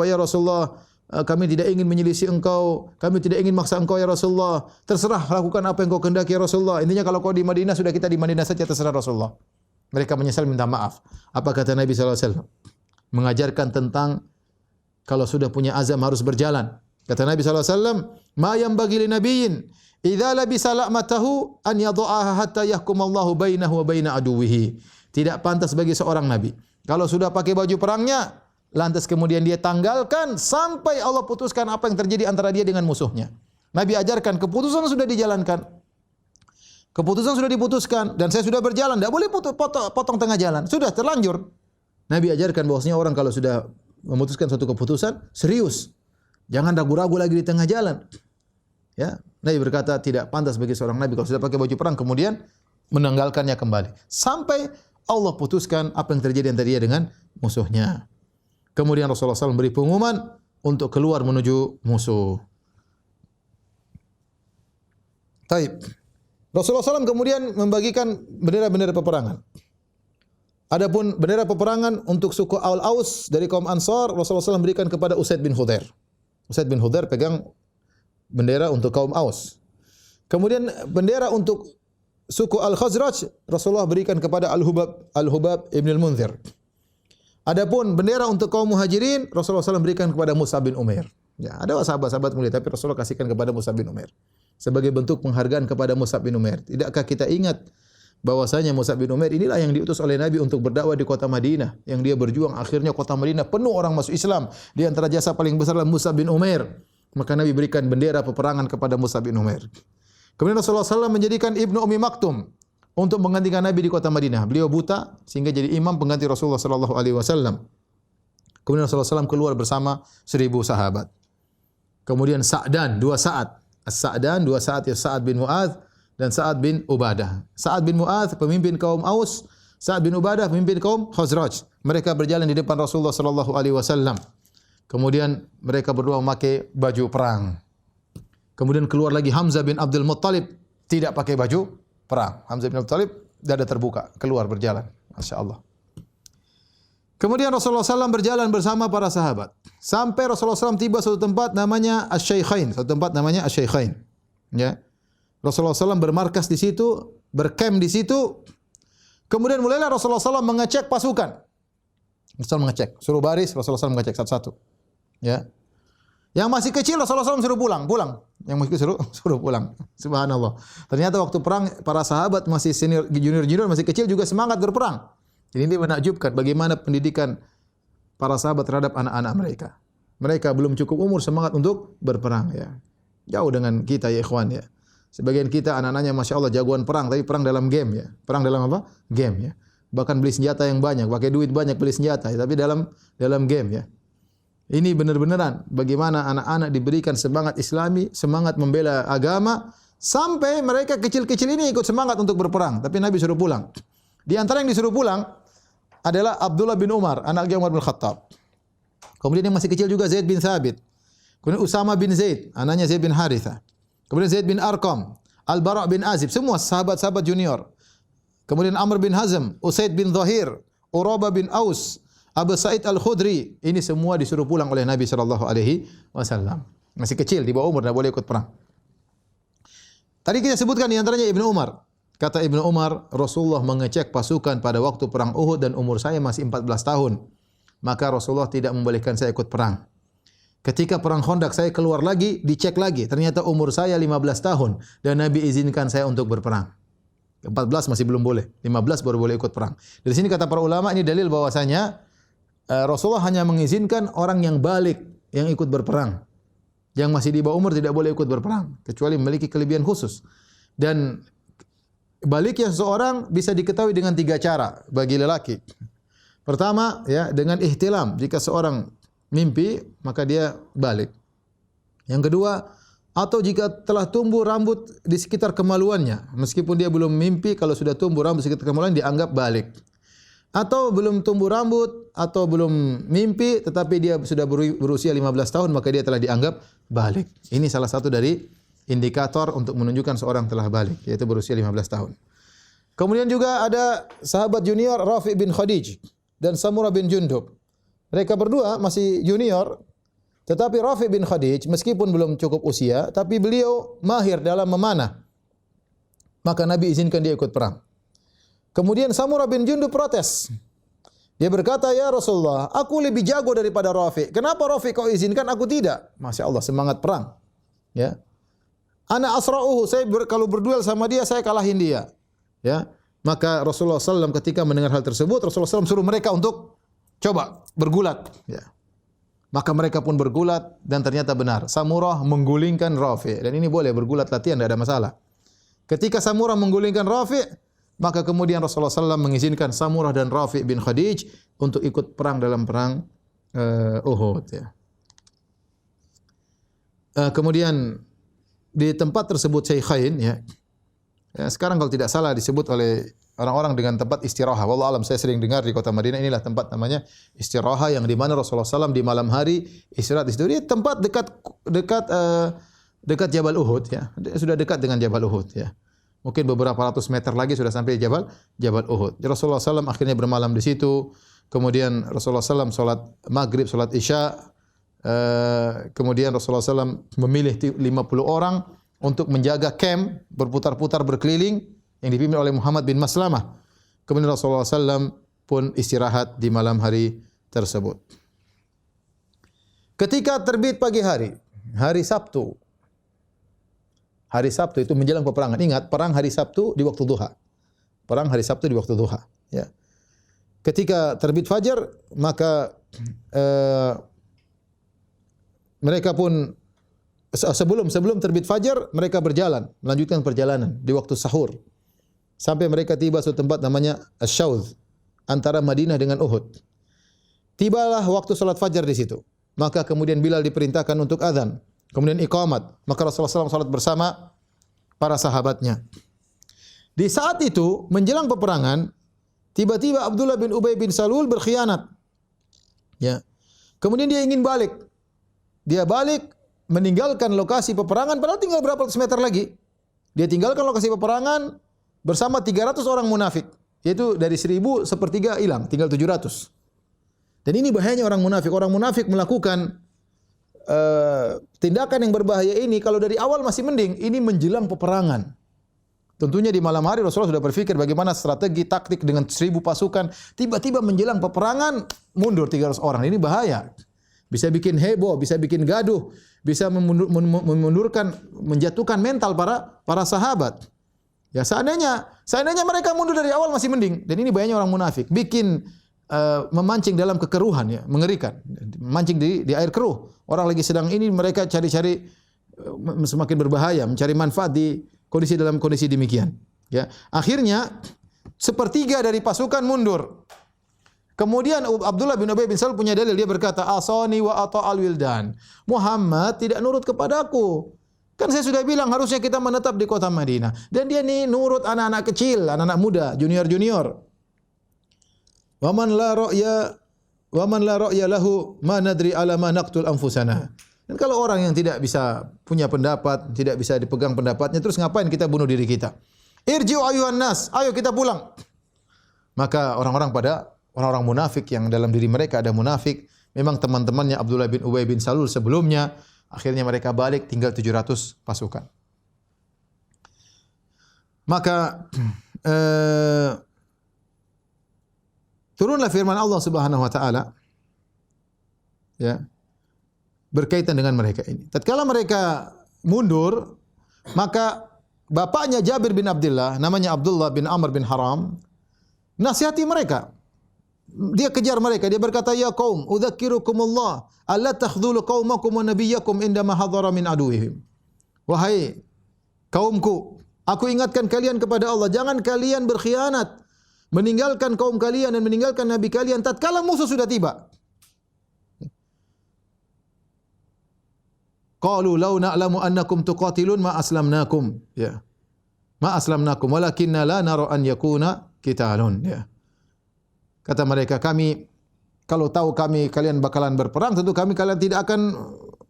ya Rasulullah, kami tidak ingin menyelisih engkau, kami tidak ingin maksa engkau ya Rasulullah. Terserah lakukan apa yang kau kehendaki ya Rasulullah. Intinya kalau kau di Madinah, sudah kita di Madinah saja, terserah Rasulullah. Mereka menyesal, minta maaf. Apa kata Nabi sallallahu alaihi wasallam? Mengajarkan tentang kalau sudah punya azam harus berjalan. Kata Nabi sallallahu alaihi wasallam, "Ma yanbaghi li nabiyyin idza labisa la'matahu an yadha'aha hatta yahkumallahu bainahu wa baina aduwwihi." Tidak pantas bagi seorang nabi kalau sudah pakai baju perangnya lantas kemudian dia tanggalkan sampai Allah putuskan apa yang terjadi antara dia dengan musuhnya. Nabi ajarkan keputusan sudah dijalankan. Keputusan sudah diputuskan dan saya sudah berjalan, tidak boleh potong tengah jalan. Sudah terlanjur. Nabi ajarkan bahwasanya orang kalau sudah memutuskan suatu keputusan, serius. Jangan ragu-ragu lagi di tengah jalan. Ya, Nabi berkata tidak pantas bagi seorang nabi kalau sudah pakai baju perang kemudian menanggalkannya kembali sampai Allah putuskan apa yang terjadi antara dia dengan musuhnya. Kemudian Rasulullah SAW beri pengumuman untuk keluar menuju musuh. Taib. Rasulullah SAW kemudian membagikan bendera-bendera peperangan. Adapun bendera peperangan untuk suku Al-Aus dari kaum Ansar, Rasulullah SAW berikan kepada Usaid bin Hudhair. Usaid bin Hudhair pegang bendera untuk kaum Aus. Kemudian bendera untuk suku Al-Khazraj, Rasulullah berikan kepada Al-Hubab ibn al-Munzir. Adapun bendera untuk kaum Muhajirin, Rasulullah SAW berikan kepada Mus'ab bin Umair. Ya, ada sahabat-sahabat mulia, tapi Rasulullah kasihkan kepada Mus'ab bin Umair sebagai bentuk penghargaan kepada Mus'ab bin Umair. Tidakkah kita ingat bahwasanya Mus'ab bin Umair inilah yang diutus oleh Nabi untuk berdakwah di kota Madinah, yang dia berjuang akhirnya kota Madinah penuh orang masuk Islam. Di antara jasa paling besar adalah Mus'ab bin Umair. Maka Nabi berikan bendera peperangan kepada Mus'ab bin Umair. Kemudian Rasulullah SAW menjadikan Ibnu Ummi Maktum untuk menggantikan Nabi di kota Madinah. Beliau buta sehingga jadi imam pengganti Rasulullah SAW. Kemudian Rasulullah SAW keluar bersama 1.000 sahabat. Kemudian Sa'dan, 2 Sa'ad. As-Sa'dan, 2 Sa'ad, ya Sa'ad bin Mu'adz dan Sa'ad bin Ubadah. Sa'ad bin Mu'adz pemimpin kaum Aus, Sa'ad bin Ubadah pemimpin kaum Khazraj. Mereka berjalan di depan Rasulullah SAW. Kemudian mereka berdua memakai baju perang. Kemudian keluar lagi Hamzah bin Abdul Muttalib tidak pakai baju perang. Hamzah bin Abdul Muttalib dada terbuka, keluar berjalan. Masya Allah. Kemudian Rasulullah SAW berjalan bersama para sahabat. Sampai Rasulullah SAW tiba suatu tempat namanya Asy-Syaikhain. Suatu tempat namanya Asy-Syaikhain. Ya. Rasulullah SAW bermarkas di situ, berkem di situ. Kemudian mulailah Rasulullah SAW mengecek pasukan. Rasulullah mengecek, suruh baris, Rasulullah SAW mengecek satu-satu. Ya. Yang masih kecil Rasulullah SAW suruh pulang. Yang masih kecil suruh pulang. Subhanallah. Ternyata waktu perang para sahabat masih senior, junior masih kecil juga semangat berperang. Jadi ini menakjubkan bagaimana pendidikan para sahabat terhadap anak-anak mereka. Mereka belum cukup umur semangat untuk berperang ya. Jauh dengan kita ya ikhwan ya. Sebagian kita anak-anaknya Masya Allah jagoan perang, tapi perang dalam game ya. Perang dalam apa? Game ya. Bahkan beli senjata yang banyak, pakai duit banyak beli senjata, ya. Tapi dalam game ya. Ini benar-benaran bagaimana anak-anak diberikan semangat Islami, semangat membela agama, sampai mereka kecil-kecil ini ikut semangat untuk berperang. Tapi Nabi suruh pulang. Di antara yang disuruh pulang adalah Abdullah bin Umar, anaknya Umar bin Khattab. Kemudian yang masih kecil juga Zaid bin Thabit. Kemudian Usama bin Zaid, anaknya Zaid bin Harithah. Kemudian Zaid bin Arqam, Al-Bara' bin Azib, semua sahabat-sahabat junior. Kemudian Amr bin Hazm, Usaid bin Zahir, Urabah bin Aus, Abu Sa'id Al-Khudri. Ini semua disuruh pulang oleh Nabi SAW. Masih kecil, di bawah umur, tidak boleh ikut perang. Tadi kita sebutkan di antaranya Ibnu Umar. Kata Ibnu Umar, Rasulullah mengecek pasukan pada waktu perang Uhud dan umur saya masih 14 tahun. Maka Rasulullah tidak membolehkan saya ikut perang. Ketika perang Khandaq saya keluar lagi, dicek lagi. Ternyata umur saya 15 tahun dan Nabi izinkan saya untuk berperang. 14 masih belum boleh, 15 baru boleh ikut perang. Dari sini kata para ulama ini dalil bahwasanya Rasulullah hanya mengizinkan orang yang balik yang ikut berperang. Yang masih di bawah umur tidak boleh ikut berperang kecuali memiliki kelebihan khusus. Dan baliknya seseorang bisa diketahui dengan 3 cara bagi lelaki. Pertama, ya, dengan ihtilam. Jika seorang mimpi, maka dia balik. Yang kedua, atau jika telah tumbuh rambut di sekitar kemaluannya, meskipun dia belum mimpi, kalau sudah tumbuh rambut di sekitar kemaluan dianggap balik. Atau belum tumbuh rambut atau belum mimpi, tetapi dia sudah berusia 15 tahun, maka dia telah dianggap balik. Ini salah satu dari indikator untuk menunjukkan seorang telah balik, yaitu berusia 15 tahun. Kemudian juga ada sahabat junior Rafi' bin Khadij dan Samurah bin Jundub. Mereka berdua masih junior, tetapi Rafi' bin Khadij meskipun belum cukup usia, tapi beliau mahir dalam memanah. Maka Nabi izinkan dia ikut perang. Kemudian Samurah bin Jundub protes. Dia berkata, "Ya Rasulullah, aku lebih jago daripada Rafi'. Kenapa Rafi' kau izinkan, aku tidak?" Masya Allah, semangat perang. Ya. Ana asra'uhu, saya kalau berduel sama dia, saya kalahin dia. Ya. Maka Rasulullah SAW ketika mendengar hal tersebut, Rasulullah SAW suruh mereka untuk Coba bergulat, ya. Maka mereka pun bergulat dan ternyata benar. Samurah menggulingkan Rafi'. Dan ini boleh bergulat latihan, tidak ada masalah. Ketika Samurah menggulingkan Rafi', maka kemudian Rasulullah SAW mengizinkan Samurah dan Rafi' bin Khadij untuk ikut perang dalam perang Uhud. Ya. Kemudian di tempat tersebut Syaikhain, ya. Sekarang kalau tidak salah disebut oleh orang-orang dengan tempat istirahat. Wallahu alam, saya sering dengar di kota Madinah inilah tempat namanya istirahat yang di mana Rasulullah SAW di malam hari istirahat di situ. Dia tempat dekat Jabal Uhud, ya. Sudah dekat dengan Jabal Uhud, ya. Mungkin beberapa ratus meter lagi sudah sampai Jabal Uhud. Rasulullah SAW akhirnya bermalam di situ. Kemudian Rasulullah SAW salat maghrib, salat isya. Kemudian Rasulullah SAW memilih 50 orang untuk menjaga camp, berputar-putar berkeliling yang dipimpin oleh Muhammad bin Maslamah. Kemudian Rasulullah SAW pun istirahat di malam hari tersebut. Ketika terbit pagi hari, hari Sabtu itu menjelang peperangan. Ingat, perang hari Sabtu di waktu duha. Perang hari Sabtu di waktu duha. Ya. Ketika terbit fajar, maka mereka pun sebelum terbit fajar mereka berjalan, melanjutkan perjalanan di waktu sahur sampai mereka tiba suatu tempat namanya Asy-Syaudh antara Madinah dengan Uhud. Tibalah waktu salat fajar di situ. Maka kemudian Bilal diperintahkan untuk azan, kemudian iqamat. Maka Rasulullah SAW salat bersama para sahabatnya. Di saat itu menjelang peperangan, tiba-tiba Abdullah bin Ubay bin Salul berkhianat. Ya. Kemudian dia ingin balik. Dia balik meninggalkan lokasi peperangan padahal tinggal berapa ratus meter lagi. Dia tinggalkan lokasi peperangan bersama 300 orang munafik. Yaitu dari 1000 sepertiga hilang, tinggal 700. Dan ini bahayanya orang munafik. Orang munafik melakukan tindakan yang berbahaya ini kalau dari awal masih mending, ini menjelang peperangan. Tentunya di malam hari Rasulullah sudah berpikir bagaimana strategi taktik dengan 1000 pasukan. Tiba-tiba menjelang peperangan mundur 300 orang. Ini bahaya. Bisa bikin heboh, bisa bikin gaduh, bisa memundurkan, menjatuhkan mental para sahabat. Ya seandainya mereka mundur dari awal masih mending. Dan ini bahayanya orang munafik, bikin memancing dalam kekeruhan, ya, mengerikan. Memancing di air keruh. Orang lagi sedang ini mereka cari-cari semakin berbahaya, mencari manfaat dalam kondisi demikian. Ya, akhirnya sepertiga dari pasukan mundur. Kemudian Abdullah bin Ubay bin Salul punya dalil, dia berkata, "Asani wa ata'al wildan." Muhammad tidak nurut kepadaku. Kan saya sudah bilang harusnya kita menetap di kota Madinah. Dan dia nih nurut anak-anak kecil, anak-anak muda, junior-junior. Wa man la ra'ya lahu ma nadri ala ma naqtul anfusana. Dan kalau orang yang tidak bisa punya pendapat, tidak bisa dipegang pendapatnya, terus ngapain kita bunuh diri kita? Irji'u ayuhan nas, ayo kita pulang. Maka orang-orang munafik yang dalam diri mereka ada munafik, memang teman-temannya Abdullah bin Ubay bin Salul sebelumnya, akhirnya mereka balik tinggal 700 pasukan. Maka turunlah firman Allah Subhanahu wa taala, ya, berkaitan dengan mereka ini. Tatkala mereka mundur, maka bapaknya Jabir bin Abdullah, namanya Abdullah bin Amr bin Haram, nasihati mereka. Dia kejar mereka, dia berkata, "Ya qaum, udzakirukumullah, alla takhdhulu qaumakum wa nabiyyakum indama hadara min aduwwihim." Wahai kaumku, aku ingatkan kalian kepada Allah, jangan kalian berkhianat, meninggalkan kaum kalian dan meninggalkan nabi kalian tatkala musuh sudah tiba. Qalu law na'lamu annakum tuqatilun ma aslamnakum. Ya. Ma aslamnakum walakinna la nara an yakuna qitalun, ya. Kata mereka, kami kalau tahu kalian bakalan berperang, tentu kalian tidak akan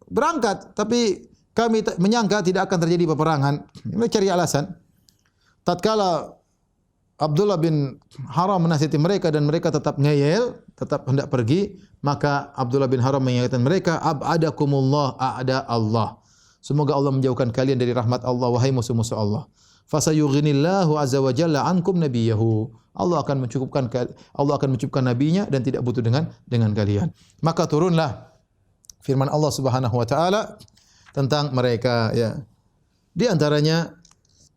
berangkat, tapi kami menyangka tidak akan terjadi peperangan. Mereka cari alasan. Tatkala Abdullah bin Haram menasihati mereka dan mereka tetap ngeyel, tetap hendak pergi, maka Abdullah bin Haram mengingatkan mereka, ab'adakumullah a'da Allah. Semoga Allah menjauhkan kalian dari rahmat Allah, wahai musuh-musuh Allah. Fasayughnillahu azza wa jalla ankum nabiyahu. Allah akan mencukupkan nabinya dan tidak butuh dengan kalian. Maka turunlah firman Allah Subhanahu wa taala tentang mereka, ya. Di antaranya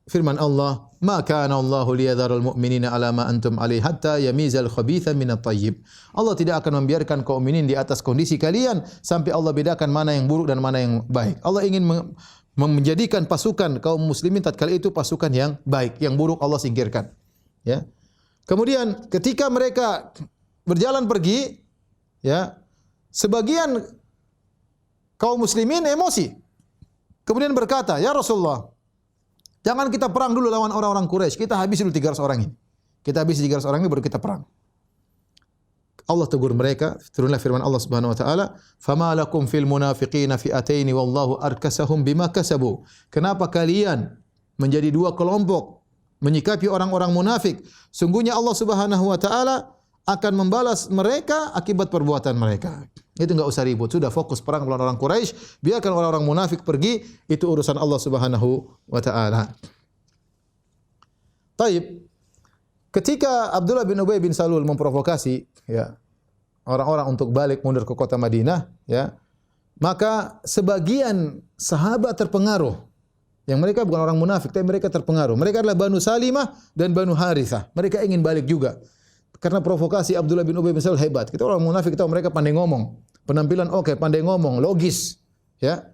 firman Allah, Ma kana Allahu liyadharul mu'minina ala ma antum alaihi hatta yamizal khabitha minat thayyib. Allah tidak akan membiarkan kaum mukminin di atas kondisi kalian sampai Allah bedakan mana yang buruk dan mana yang baik. Allah ingin menjadikan pasukan kaum muslimin tatkala itu pasukan yang baik, yang buruk Allah singkirkan. Ya. Kemudian ketika mereka berjalan pergi, ya, sebagian kaum muslimin emosi. Kemudian berkata, "Ya Rasulullah, jangan kita perang dulu lawan orang-orang Quraisy. Kita habisi dulu 300 orang ini. Kita habisi 300 orang ini baru kita perang." Allah tegur mereka, turunlah firman Allah Subhanahu wa taala, "Fama lakum fil munafiqina fi'ataini wallahu arkasahum bima kasabu." Kenapa kalian menjadi dua kelompok menyikapi orang-orang munafik? Sungguhnya Allah Subhanahu wa taala akan membalas mereka akibat perbuatan mereka. Itu enggak usah ribut, sudah fokus perang melawan orang Quraisy, biarkan orang-orang munafik pergi, itu urusan Allah Subhanahu wa taala. Taib. Ketika Abdullah bin Ubay bin Salul memprovokasi, ya, orang-orang untuk balik mundur ke kota Madinah, ya, maka sebagian sahabat terpengaruh. Yang mereka bukan orang munafik, tapi mereka terpengaruh. Mereka adalah Banu Salimah dan Banu Harithah. Mereka ingin balik juga. Karena provokasi Abdullah bin Ubay bin Salul hebat. Kita orang munafik, kita mereka pandai ngomong. Penampilan oke, pandai ngomong, logis, ya.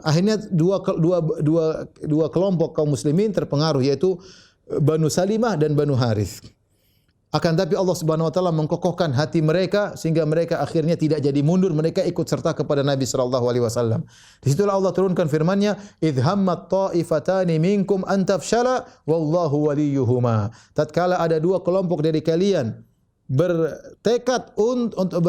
Akhirnya dua kelompok kaum muslimin terpengaruh, yaitu Banu Salimah dan Banu Harith. Akan tapi Allah Subhanahu wa taala mengkokohkan hati mereka sehingga mereka akhirnya tidak jadi mundur, mereka ikut serta kepada Nabi sallallahu alaihi wasallam. Di situlah Allah turunkan firman-Nya, "Idh hammat ta'ifatani minkum an tafshala wallahu waliyuhuma." Tatkala ada dua kelompok dari kalian bertekad untuk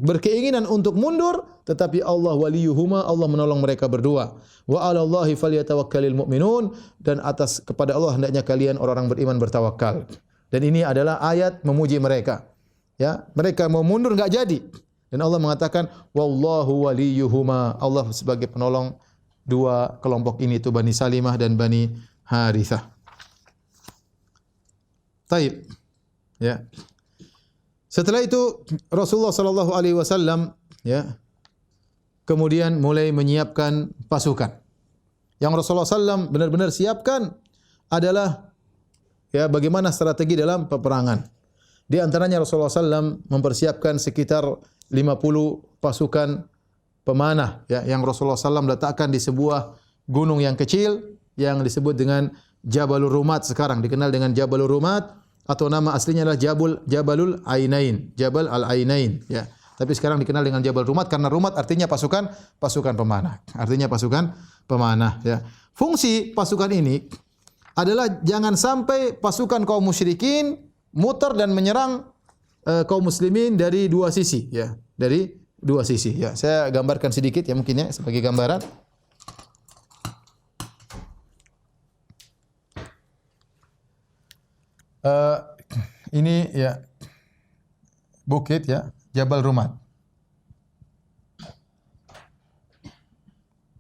berkeinginan untuk mundur, tetapi Allah waliyuhuma, Allah menolong mereka berdua. Wa 'alallahi falyatawakkalul mu'minun, dan atas kepada Allah hendaknya kalian orang-orang beriman bertawakal. Dan ini adalah ayat memuji mereka. Ya, mereka mau mundur enggak jadi. Dan Allah mengatakan wallahu waliyuhuma, Allah sebagai penolong dua kelompok ini, itu Bani Salimah dan Bani Harithah. Taib. Ya. Setelah itu Rasulullah sallallahu alaihi wasallam, ya, kemudian mulai menyiapkan pasukan. Yang Rasulullah sallam benar-benar siapkan adalah, ya, bagaimana strategi dalam peperangan. Di antaranya Rasulullah sallam mempersiapkan sekitar 50 pasukan pemanah, ya, yang Rasulullah sallam letakkan di sebuah gunung yang kecil yang disebut dengan Jabalur Rumat, sekarang dikenal dengan Jabalur Rumat, atau nama aslinya adalah Jabalul Ainain, Jabal Al-Ainain, ya. Tapi sekarang dikenal dengan Jabal Rumat karena Rumat artinya pasukan pemanah. Artinya pasukan pemanah, ya. Fungsi pasukan ini adalah jangan sampai pasukan kaum musyrikin muter dan menyerang kaum muslimin dari dua sisi, ya. Dari dua sisi, ya. Saya gambarkan sedikit, ya, mungkin, ya, sebagai gambaran. Ini, ya, bukit, ya, Jabal Rumat.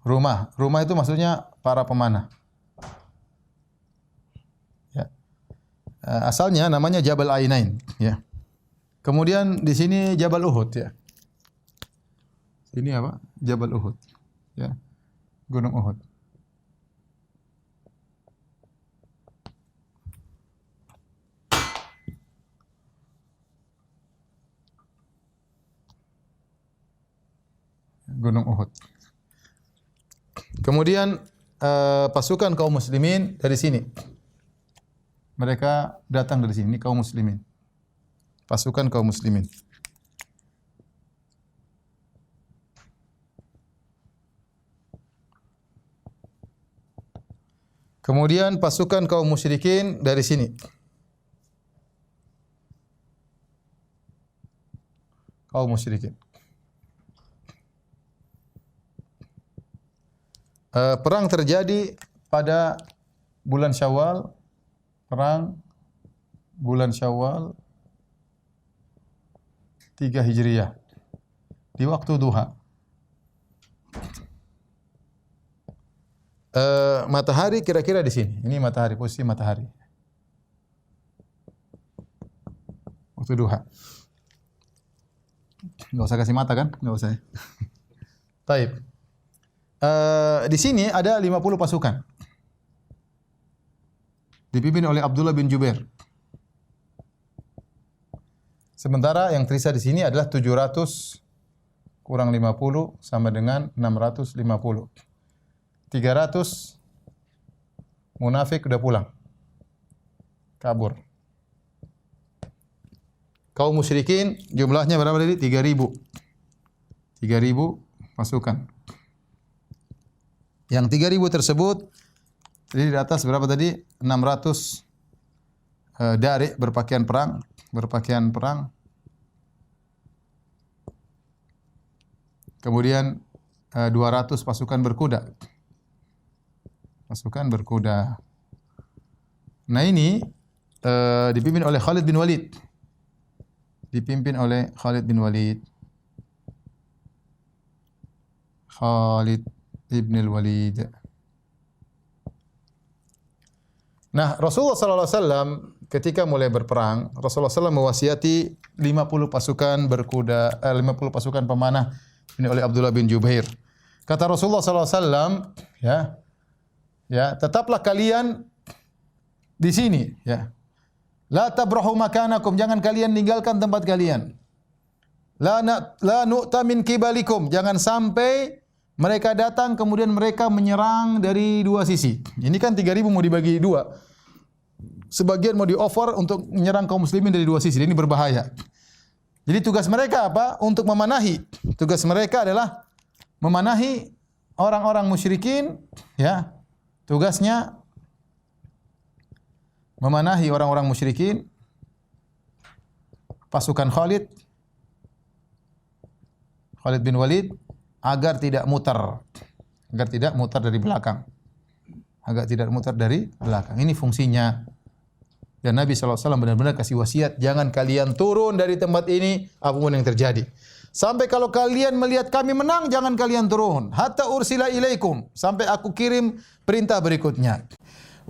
Rumah itu maksudnya para pemanah. Ya. Asalnya namanya Jabal Ainain, ya. Kemudian di sini Jabal Uhud, ya. Ini apa? Jabal Uhud, ya. Gunung Uhud. Gunung Uhud. Kemudian pasukan kaum muslimin dari sini. Mereka datang dari sini, kaum muslimin. Pasukan kaum muslimin. Kemudian pasukan kaum musyrikin dari sini. Kaum musyrikin. Perang terjadi pada bulan Syawal, perang bulan Syawal 3 Hijriah di waktu duha. Matahari kira-kira di sini. Ini matahari, posisi matahari. Waktu duha. Enggak usah kasih mata kan? Enggak usah. Taib. Di sini ada 50 pasukan. dipimpin oleh Abdullah bin Jubair. Sementara yang tersisa di sini adalah 700 kurang 50 sama dengan 650. 300 munafik udah pulang. Kabur. Kaum musyrikin jumlahnya berapa tadi? 3.000. 3.000 pasukan. Yang 3.000 tersebut tadi di atas berapa tadi? 600 dari berpakaian perang. Kemudian 200 pasukan berkuda. Nah ini dipimpin oleh Khalid bin Walid. Khalid ibn al-Walid. Nah, Rasulullah sallallahu alaihi wasallam ketika mulai berperang, Rasulullah SAW mewasiati 50 pasukan berkuda, 50 pasukan pemanah ini oleh Abdullah bin Jubair. Kata Rasulullah sallallahu alaihi wasallam, tetaplah kalian di sini, ya. La tabrahu makanakum, jangan kalian tinggalkan tempat kalian. La nu'ta min kibalikum, jangan sampai mereka datang kemudian mereka menyerang dari dua sisi. Ini kan 3.000 mau dibagi dua. Sebagian mau di-offer untuk menyerang kaum muslimin dari dua sisi. Ini berbahaya. Jadi tugas mereka apa? Untuk memanahi. Tugas mereka adalah memanahi orang-orang musyrikin, ya. Tugasnya memanahi orang-orang musyrikin, pasukan Khalid bin Walid agar tidak mutar dari belakang. Ini fungsinya. Dan Nabi SAW benar-benar kasih wasiat, jangan kalian turun dari tempat ini apapun yang terjadi. Sampai kalau kalian melihat kami menang, jangan kalian turun. Hatta ursila ilaikum, sampai aku kirim perintah berikutnya.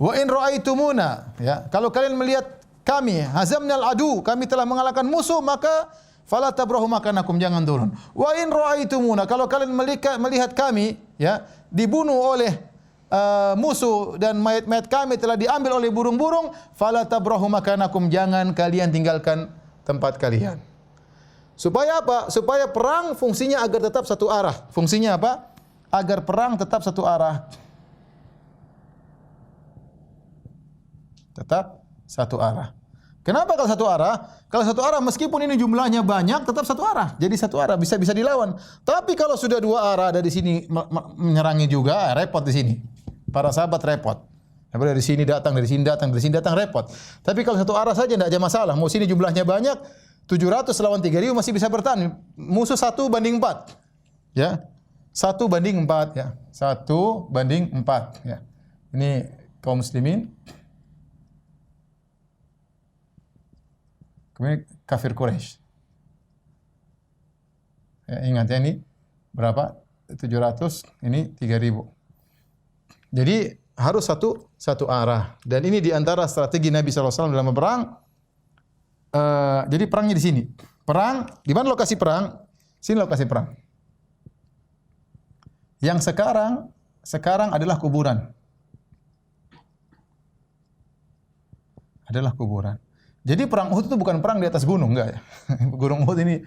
Wa in ra'aitumuna, ya, kalau kalian melihat kami hazamnal adu, kami telah mengalahkan musuh, maka fala tabrahu makanakum, jangan turun. Wa in ra'aitumuna, kalau kalian melihat kami, ya, dibunuh oleh musuh dan mayat-mayat kami telah diambil oleh burung-burung, fala tabrahu makanakum, jangan kalian tinggalkan tempat kalian. Supaya apa? Supaya perang fungsinya agar tetap satu arah. Fungsinya apa? Agar perang tetap satu arah. Tetap satu arah. Kenapa kalau satu arah? Kalau satu arah meskipun ini jumlahnya banyak tetap satu arah. Jadi satu arah bisa dilawan. Tapi kalau sudah dua arah, ada di sini menyerangi juga, repot di sini. Para sahabat repot. Dari sini datang, dari sini datang, repot. Tapi kalau satu arah saja tidak ada masalah. Mau sini jumlahnya banyak, 700 lawan 3.000 masih bisa bertahan. Musuh 1:4. Ya. 1:4 ya. 1:4 ya. Ini kaum muslimin. Kemudian kafir Quraisy. Ya, ingat ya, ini berapa? 700, ini 3.000. Jadi harus satu arah. Dan ini diantara strategi Nabi SAW dalam berperang. Jadi perangnya di sini. Perang, di mana lokasi perang? Sini lokasi perang. Yang sekarang adalah kuburan. Jadi perang Uhud itu bukan perang di atas gunung, enggak ya. Gunung Uhud ini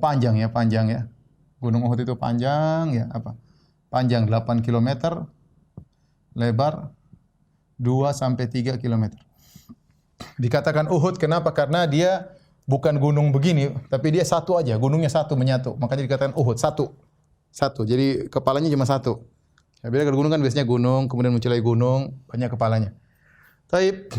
panjang ya. Gunung Uhud itu panjang ya, Panjang 8 km, lebar 2 sampai 3 km. Dikatakan Uhud kenapa? Karena dia bukan gunung begini, tapi dia satu aja, gunungnya satu menyatu. Makanya dikatakan Uhud, satu. Jadi kepalanya cuma satu. Ya, beda kalau gunung kan biasanya gunung, kemudian mencelai gunung, banyak kepalanya. Taib.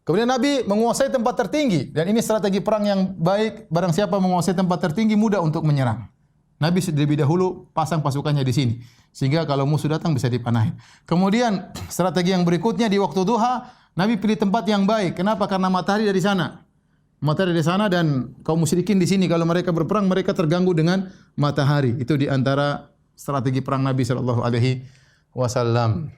Kemudian Nabi menguasai tempat tertinggi, dan ini strategi perang yang baik. Barang siapa menguasai tempat tertinggi mudah untuk menyerang. Nabi lebih dahulu pasang pasukannya di sini, sehingga kalau musuh datang bisa dipanahi. Kemudian strategi yang berikutnya di waktu duha, Nabi pilih tempat yang baik. Kenapa? Karena matahari dari sana. Dan kaum musyrikin di sini kalau mereka berperang mereka terganggu dengan matahari. Itu di antara strategi perang Nabi sallallahu alaihi wasallam.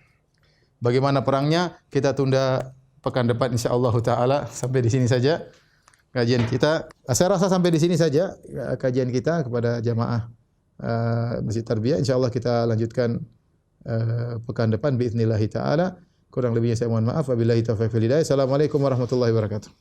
Bagaimana perangnya? Kita tunda pekan depan insyaallah taala. Sampai di sini saja kajian kita. Saya rasa sampai di sini saja kajian kita kepada jamaah Masjid Tarbiyah. Insyaallah kita lanjutkan pekan depan باذنillah taala. Kurang lebihnya saya mohon maaf. Wabillahi taufiq wal hidayah. Assalamualaikum warahmatullahi wabarakatuh.